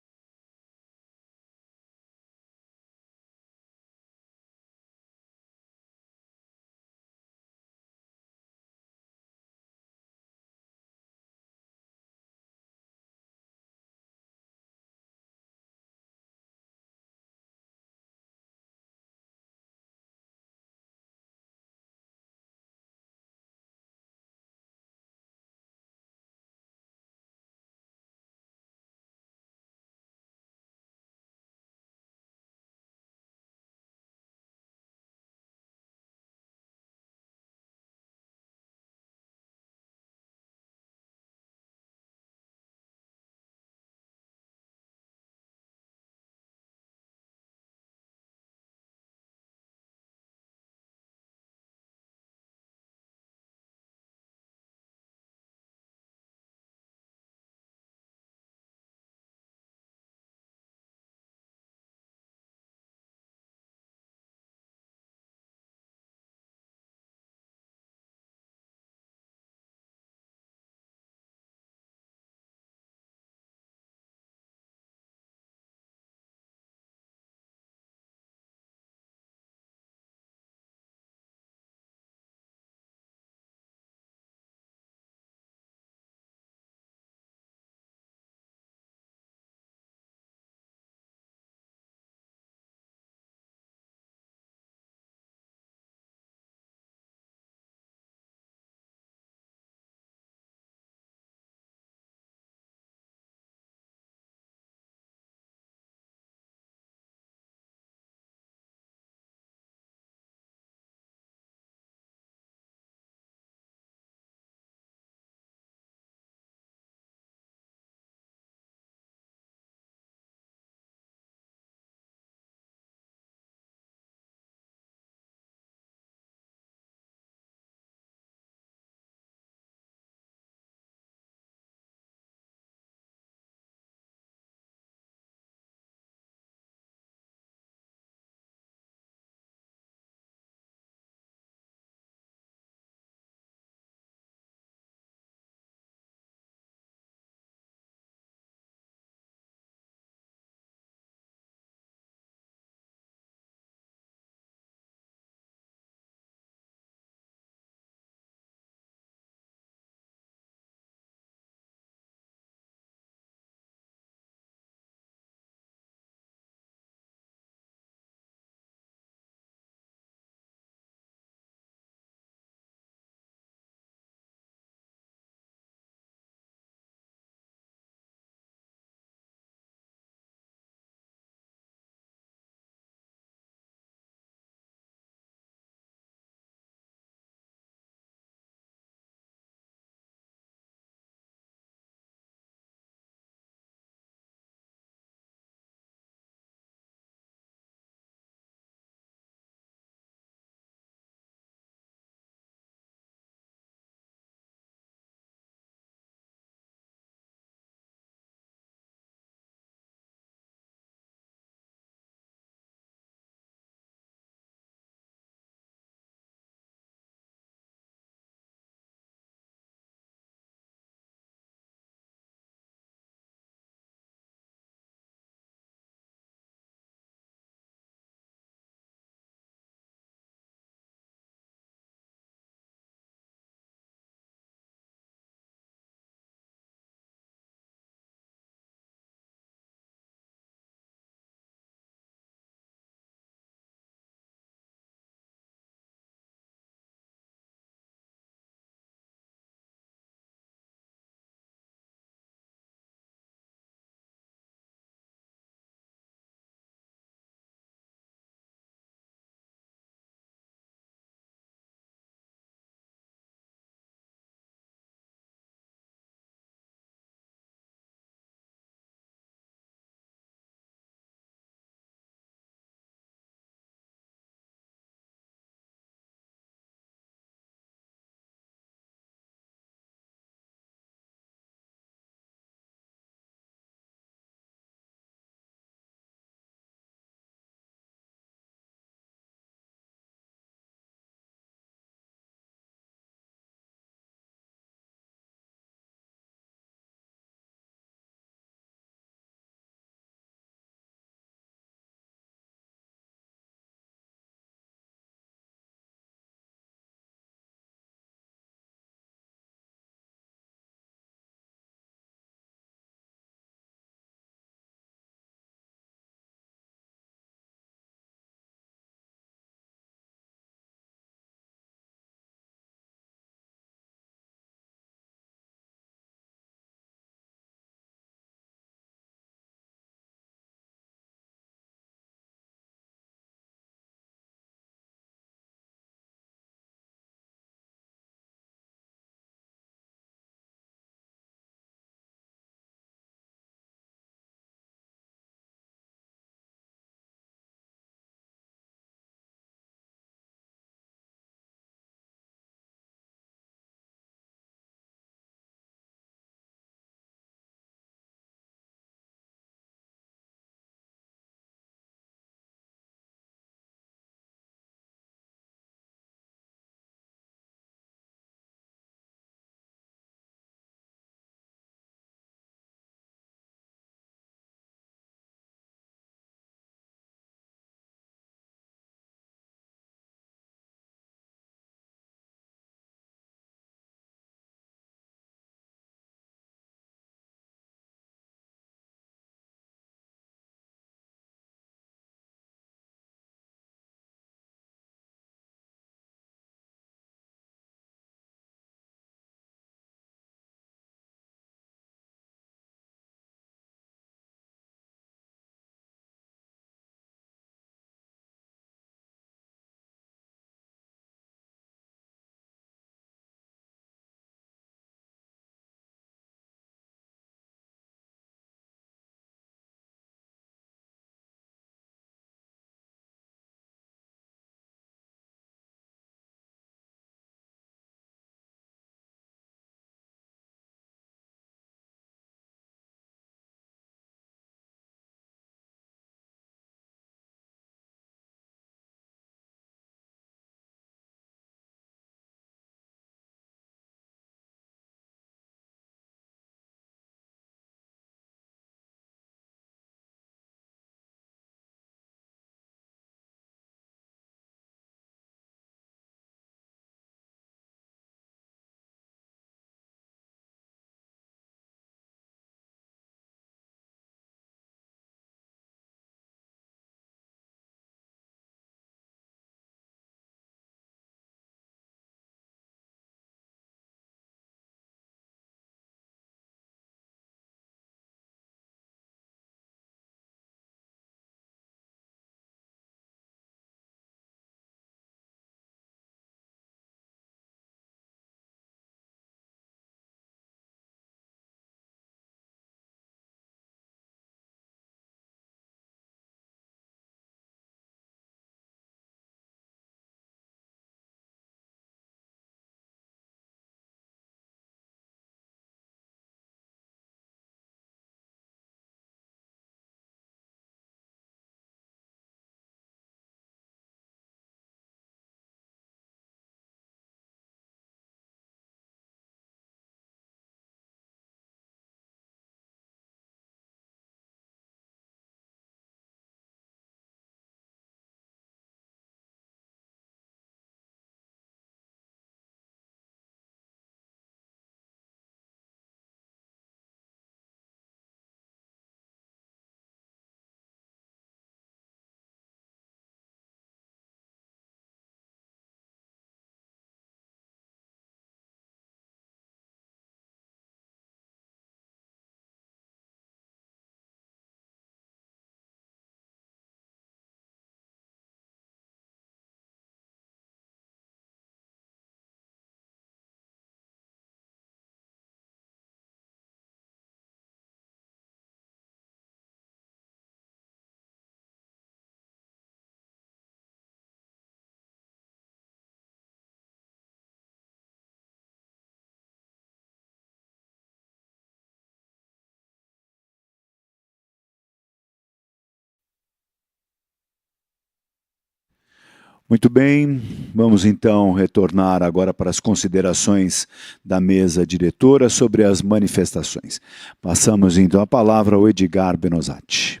Muito bem, vamos então retornar agora para as considerações da mesa diretora sobre as manifestações. Passamos então a palavra ao Edgar Benozati.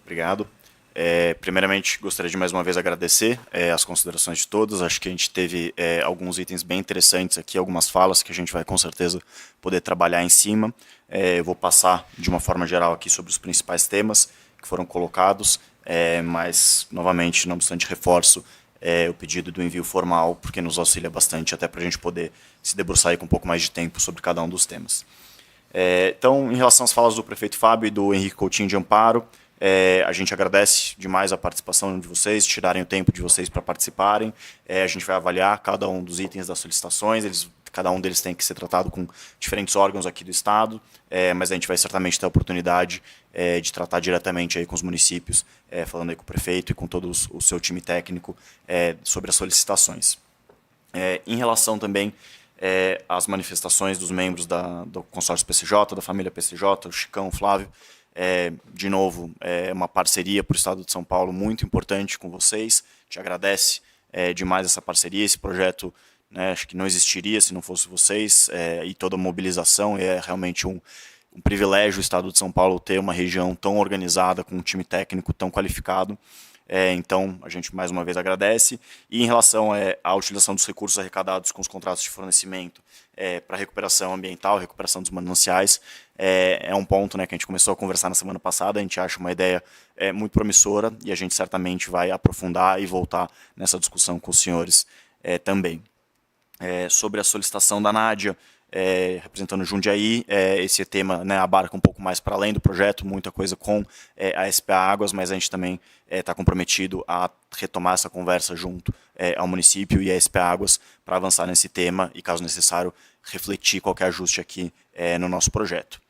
Obrigado. Primeiramente, gostaria de mais uma vez agradecer as considerações de todos. Acho que a gente teve alguns itens bem interessantes aqui, algumas falas que a gente vai com certeza poder trabalhar em cima. Eu vou passar de uma forma geral aqui sobre os principais temas que foram colocados, mas, novamente, não obstante, reforço o pedido do envio formal, porque nos auxilia bastante, até para a gente poder se debruçar aí com um pouco mais de tempo sobre cada um dos temas. Então, em relação às falas do prefeito Fábio e do Henrique Coutinho de Amparo, a gente agradece demais a participação de vocês, tirarem o tempo de vocês para participarem. A gente vai avaliar cada um dos itens das solicitações, cada um deles tem que ser tratado com diferentes órgãos aqui do Estado, mas a gente vai certamente ter a oportunidade de tratar diretamente aí com os municípios, falando aí com o prefeito e com todo o seu time técnico sobre as solicitações. Em relação também às manifestações dos membros do consórcio PCJ, da família PCJ, o Chicão, o Flávio, de novo, uma parceria para o Estado de São Paulo muito importante com vocês. Te agradece demais essa parceria, esse projeto, né, acho que não existiria se não fosse vocês, e toda a mobilização. É realmente um privilégio o Estado de São Paulo ter uma região tão organizada, com um time técnico tão qualificado. Então, a gente mais uma vez agradece. E em relação à utilização dos recursos arrecadados com os contratos de fornecimento para recuperação ambiental, recuperação dos mananciais, é um ponto, né, que a gente começou a conversar na semana passada. A gente acha uma ideia muito promissora e a gente certamente vai aprofundar e voltar nessa discussão com os senhores também. Sobre a solicitação da Nádia, representando Jundiaí, esse tema, né, abarca um pouco mais para além do projeto, muita coisa com a SPA Águas, mas a gente também está comprometido a retomar essa conversa junto ao município e à SPA Águas para avançar nesse tema e, caso necessário, refletir qualquer ajuste aqui no nosso projeto.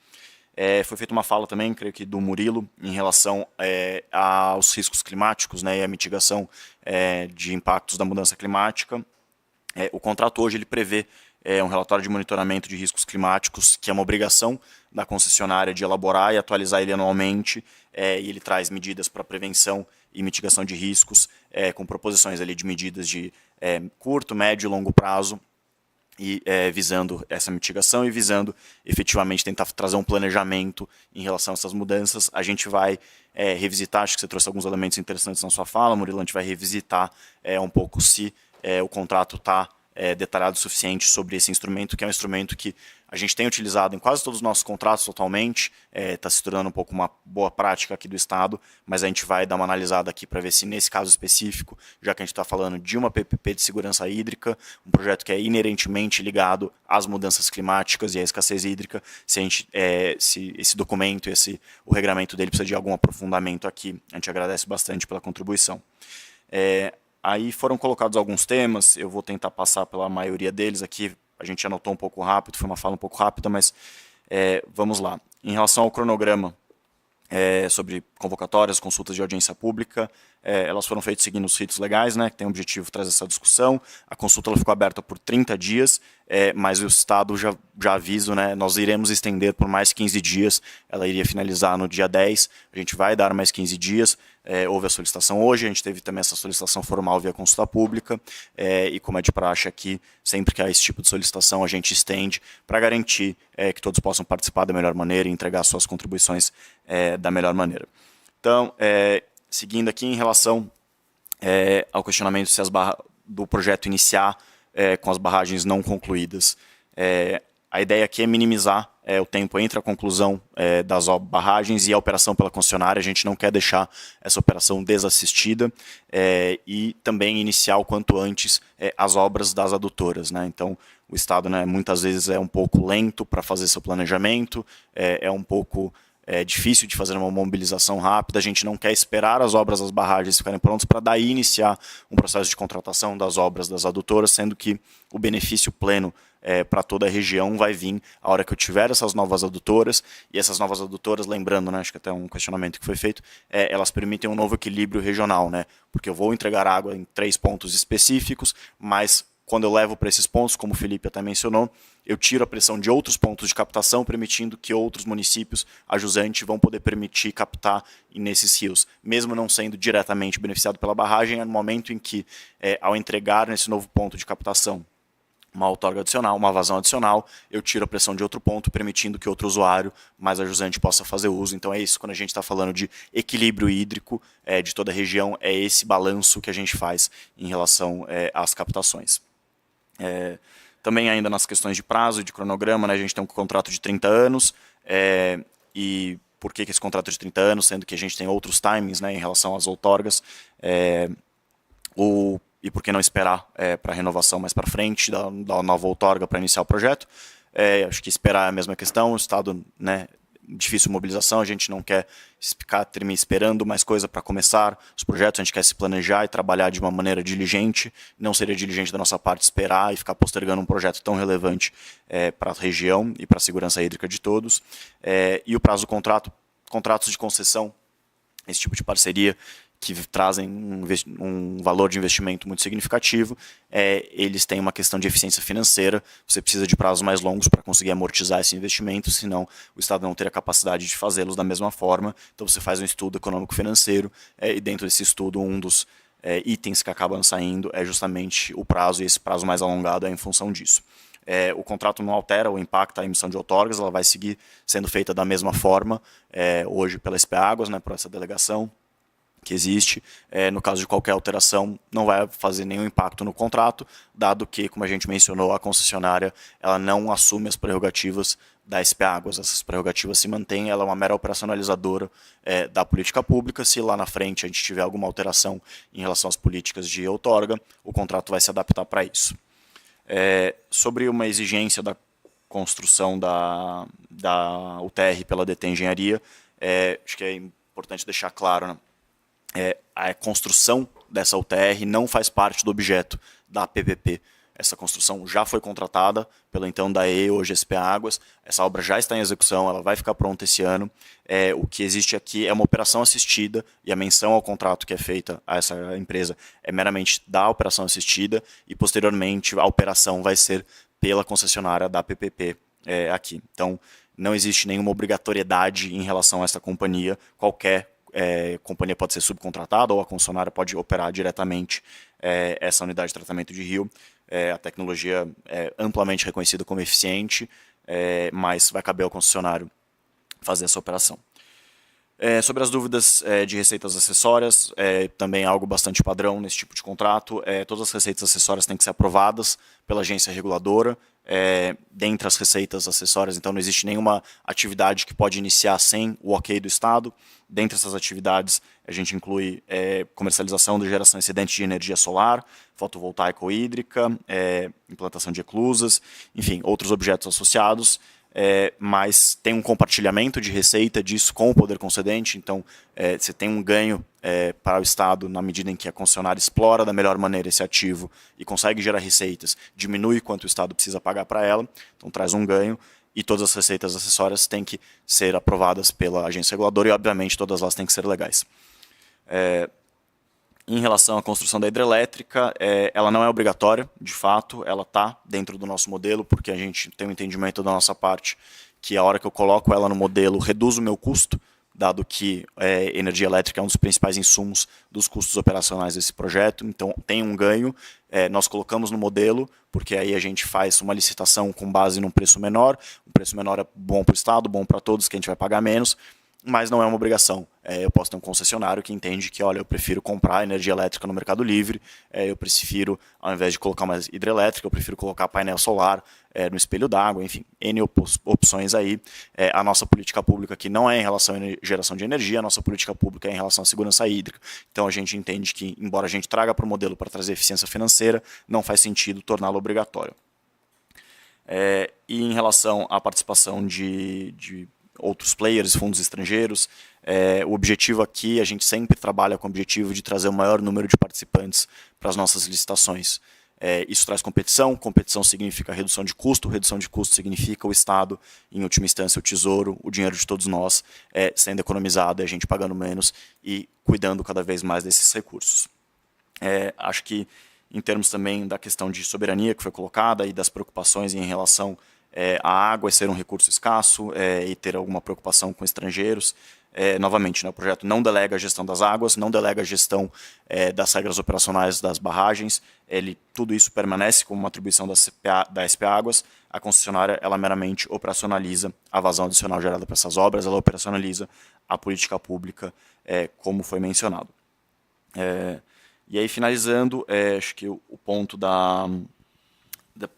Foi feita uma fala também, creio que do Murilo, em relação aos riscos climáticos, né, e a mitigação de impactos da mudança climática. O contrato hoje ele prevê um relatório de monitoramento de riscos climáticos, que é uma obrigação da concessionária de elaborar e atualizar ele anualmente, e ele traz medidas para prevenção e mitigação de riscos, com proposições ali de medidas de curto, médio e longo prazo, e visando essa mitigação e visando efetivamente tentar trazer um planejamento em relação a essas mudanças. A gente vai revisitar, acho que você trouxe alguns elementos interessantes na sua fala, Murilo, a gente vai revisitar um pouco se o contrato está detalhado o suficiente sobre esse instrumento, que é um instrumento que a gente tem utilizado em quase todos os nossos contratos atualmente, está se tornando um pouco uma boa prática aqui do Estado, mas a gente vai dar uma analisada aqui para ver se nesse caso específico, já que a gente está falando de uma PPP de segurança hídrica, um projeto que é inerentemente ligado às mudanças climáticas e à escassez hídrica, se esse documento, o regramento dele precisa de algum aprofundamento aqui. A gente agradece bastante pela contribuição. Aí foram colocados alguns temas, eu vou tentar passar pela maioria deles aqui, a gente anotou um pouco rápido, foi uma fala um pouco rápida, mas vamos lá. Em relação ao cronograma sobre convocatórias, consultas de audiência pública, elas foram feitas seguindo os ritos legais, né, que tem o objetivo de trazer essa discussão. A consulta ela ficou aberta por 30 dias, mas o Estado já avisa, né, nós iremos estender por mais 15 dias, ela iria finalizar no dia 10, a gente vai dar mais 15 dias, houve a solicitação hoje, a gente teve também essa solicitação formal via consulta pública, e como é de praxe aqui, sempre que há esse tipo de solicitação, a gente estende para garantir que todos possam participar da melhor maneira e entregar suas contribuições da melhor maneira. Então, seguindo aqui em relação ao questionamento se do projeto iniciar com as barragens não concluídas. A ideia aqui é minimizar o tempo entre a conclusão das barragens e a operação pela concessionária. A gente não quer deixar essa operação desassistida e também iniciar o quanto antes as obras das adutoras, né? Então, o Estado, né, muitas vezes é um pouco lento para fazer seu planejamento, é um pouco difícil de fazer uma mobilização rápida. A gente não quer esperar as obras das barragens ficarem prontas para daí iniciar um processo de contratação das obras das adutoras, sendo que o benefício pleno para toda a região vai vir a hora que eu tiver essas novas adutoras, e essas novas adutoras, lembrando, né, acho que até um questionamento que foi feito, elas permitem um novo equilíbrio regional, né, porque eu vou entregar água em 3 pontos específicos, mas quando eu levo para esses pontos, como o Felipe até mencionou, eu tiro a pressão de outros pontos de captação, permitindo que outros municípios a jusante vão poder permitir captar nesses rios, mesmo não sendo diretamente beneficiado pela barragem, é no momento em que, ao entregar nesse novo ponto de captação uma outorga adicional, uma vazão adicional, eu tiro a pressão de outro ponto, permitindo que outro usuário mais ajusante possa fazer uso. Então é isso, quando a gente está falando de equilíbrio hídrico de toda a região, é esse balanço que a gente faz em relação às captações. Também ainda nas questões de prazo e de cronograma, né, a gente tem um contrato de 30 anos, e por que esse contrato de 30 anos, sendo que a gente tem outros timings, né, em relação às outorgas, e por que não esperar para a renovação mais para frente, da nova outorga para iniciar o projeto. Acho que esperar é a mesma questão, o Estado, né, difícil mobilização, a gente não quer ficar esperando mais coisa para começar os projetos, a gente quer se planejar e trabalhar de uma maneira diligente, não seria diligente da nossa parte esperar e ficar postergando um projeto tão relevante para a região e para a segurança hídrica de todos. E o prazo do contrato, contratos de concessão, esse tipo de parceria, que trazem um valor de investimento muito significativo, eles têm uma questão de eficiência financeira, você precisa de prazos mais longos para conseguir amortizar esse investimento, senão o Estado não teria capacidade de fazê-los da mesma forma, então você faz um estudo econômico-financeiro, e dentro desse estudo um dos itens que acabam saindo é justamente o prazo, e esse prazo mais alongado é em função disso. O contrato não altera ou impacta a emissão de outorgas, ela vai seguir sendo feita da mesma forma, hoje pela SP Águas, né, por essa delegação que existe. No caso de qualquer alteração, não vai fazer nenhum impacto no contrato, dado que, como a gente mencionou, a concessionária ela não assume as prerrogativas da SP Águas, essas prerrogativas se mantêm, ela é uma mera operacionalizadora da política pública. Se lá na frente a gente tiver alguma alteração em relação às políticas de outorga, o contrato vai se adaptar para isso. Sobre uma exigência da construção da UTR pela DT Engenharia, acho que é importante deixar claro, né? A construção dessa UTR não faz parte do objeto da PPP. Essa construção já foi contratada pela então DAE, hoje SP Águas. Essa obra já está em execução, ela vai ficar pronta esse ano. O que existe aqui é uma operação assistida, e a menção ao contrato que é feita a essa empresa é meramente da operação assistida, e posteriormente a operação vai ser pela concessionária da PPP aqui. Então, não existe nenhuma obrigatoriedade em relação a essa companhia. Qualquer companhia pode ser subcontratada ou a concessionária pode operar diretamente essa unidade de tratamento de rio. A tecnologia é amplamente reconhecida como eficiente, mas vai caber ao concessionário fazer essa operação. Sobre as dúvidas de receitas acessórias, também é algo bastante padrão nesse tipo de contrato. Todas as receitas acessórias têm que ser aprovadas pela agência reguladora. Dentre as receitas acessórias, então não existe nenhuma atividade que pode iniciar sem o ok do Estado. Dentre essas atividades, a gente inclui comercialização de geração excedente de energia solar, fotovoltaica ou hídrica, implantação de eclusas, enfim, outros objetos associados. Mas tem um compartilhamento de receita disso com o poder concedente, então você tem um ganho para o Estado na medida em que a concessionária explora da melhor maneira esse ativo e consegue gerar receitas, diminui quanto o Estado precisa pagar para ela, então traz um ganho, e todas as receitas acessórias têm que ser aprovadas pela agência reguladora e, obviamente, todas elas têm que ser legais. Em relação à construção da hidrelétrica, ela não é obrigatória, de fato, ela está dentro do nosso modelo, porque a gente tem um entendimento da nossa parte que a hora que eu coloco ela no modelo reduz o meu custo, dado que energia elétrica é um dos principais insumos dos custos operacionais desse projeto, então tem um ganho. Nós colocamos no modelo, porque aí a gente faz uma licitação com base num preço menor, o preço menor é bom para o Estado, bom para todos, que a gente vai pagar menos, mas não é uma obrigação. Eu posso ter um concessionário que entende que, olha, eu prefiro comprar energia elétrica no Mercado Livre, eu prefiro, ao invés de colocar uma hidrelétrica, eu prefiro colocar painel solar no espelho d'água, enfim, N opções aí. A nossa política pública aqui não é em relação à geração de energia, a nossa política pública é em relação à segurança hídrica. Então a gente entende que, embora a gente traga para o modelo para trazer eficiência financeira, não faz sentido torná-lo obrigatório. E em relação à participação de outros players, fundos estrangeiros, o objetivo aqui, a gente sempre trabalha com o objetivo de trazer o maior número de participantes para as nossas licitações. Isso traz competição, competição significa redução de custo significa o Estado, em última instância o Tesouro, o dinheiro de todos nós sendo economizado, a gente pagando menos e cuidando cada vez mais desses recursos. Acho que, em termos também da questão de soberania que foi colocada e das preocupações em relação à água ser um recurso escasso e ter alguma preocupação com estrangeiros. Novamente, né, o projeto não delega a gestão das águas, não delega a gestão das regras operacionais das barragens, tudo isso permanece como uma atribuição da SP Águas. A concessionária ela meramente operacionaliza a vazão adicional gerada por essas obras, ela operacionaliza a política pública, como foi mencionado. E aí, finalizando, acho que o ponto da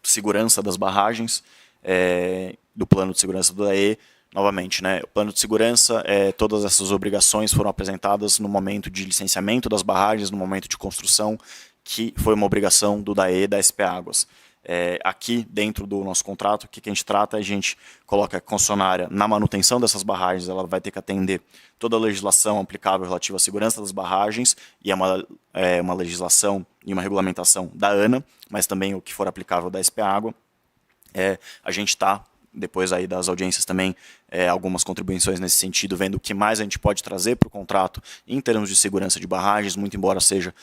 segurança das barragens, do plano de segurança do DAE, novamente, né, o plano de segurança, todas essas obrigações foram apresentadas no momento de licenciamento das barragens, no momento de construção, que foi uma obrigação do DAE e da SP Águas. Aqui, dentro do nosso contrato, o que a gente trata? A gente coloca a concessionária na manutenção dessas barragens, ela vai ter que atender toda a legislação aplicável relativa à segurança das barragens, e uma legislação e uma regulamentação da ANA, mas também o que for aplicável da SP Água. A gente está, depois aí das audiências também, algumas contribuições nesse sentido, vendo o que mais a gente pode trazer para o contrato em termos de segurança de barragens, muito embora seja,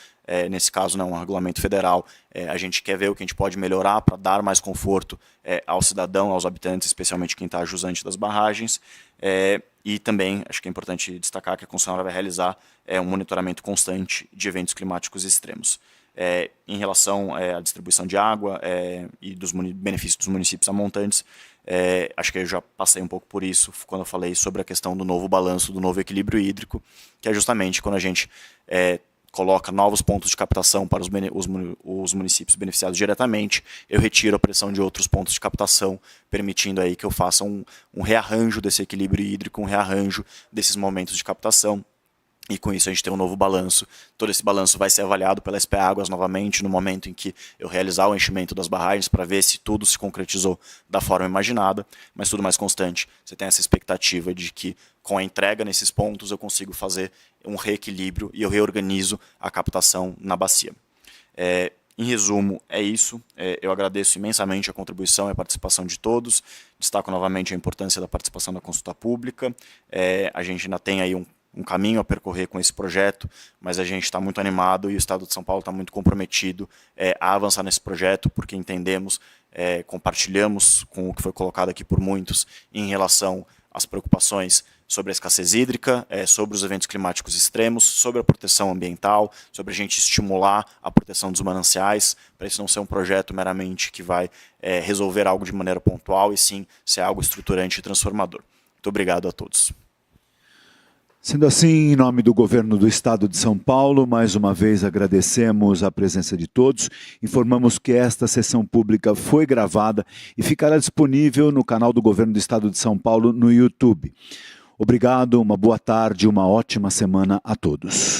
nesse caso, um regulamento federal, a gente quer ver o que a gente pode melhorar para dar mais conforto ao cidadão, aos habitantes, especialmente quem está jusante das barragens, e também, acho que é importante destacar que a concessionária vai realizar um monitoramento constante de eventos climáticos extremos. Em relação à distribuição de água e dos benefícios dos municípios amontantes, acho que eu já passei um pouco por isso quando eu falei sobre a questão do novo balanço, do novo equilíbrio hídrico, que é justamente quando a gente coloca novos pontos de captação para os municípios beneficiados diretamente, eu retiro a pressão de outros pontos de captação, permitindo aí que eu faça um rearranjo desse equilíbrio hídrico, um rearranjo desses momentos de captação. E com isso a gente tem um novo balanço. Todo esse balanço vai ser avaliado pela SP Águas novamente no momento em que eu realizar o enchimento das barragens para ver se tudo se concretizou da forma imaginada, mas tudo mais constante. Você tem essa expectativa de que com a entrega nesses pontos eu consigo fazer um reequilíbrio e eu reorganizo a captação na bacia. Em resumo, é isso. Eu agradeço imensamente a contribuição e a participação de todos. Destaco novamente a importância da participação da consulta pública. A gente ainda tem aí um caminho a percorrer com esse projeto, mas a gente está muito animado e o Estado de São Paulo está muito comprometido a avançar nesse projeto, porque entendemos, compartilhamos com o que foi colocado aqui por muitos em relação às preocupações sobre a escassez hídrica, sobre os eventos climáticos extremos, sobre a proteção ambiental, sobre a gente estimular a proteção dos mananciais, para isso não ser um projeto meramente que vai resolver algo de maneira pontual, e sim ser algo estruturante e transformador. Muito obrigado a todos. Sendo assim, em nome do Governo do Estado de São Paulo, mais uma vez agradecemos a presença de todos. Informamos que esta sessão pública foi gravada e ficará disponível no canal do Governo do Estado de São Paulo no YouTube. Obrigado, uma boa tarde, uma ótima semana a todos.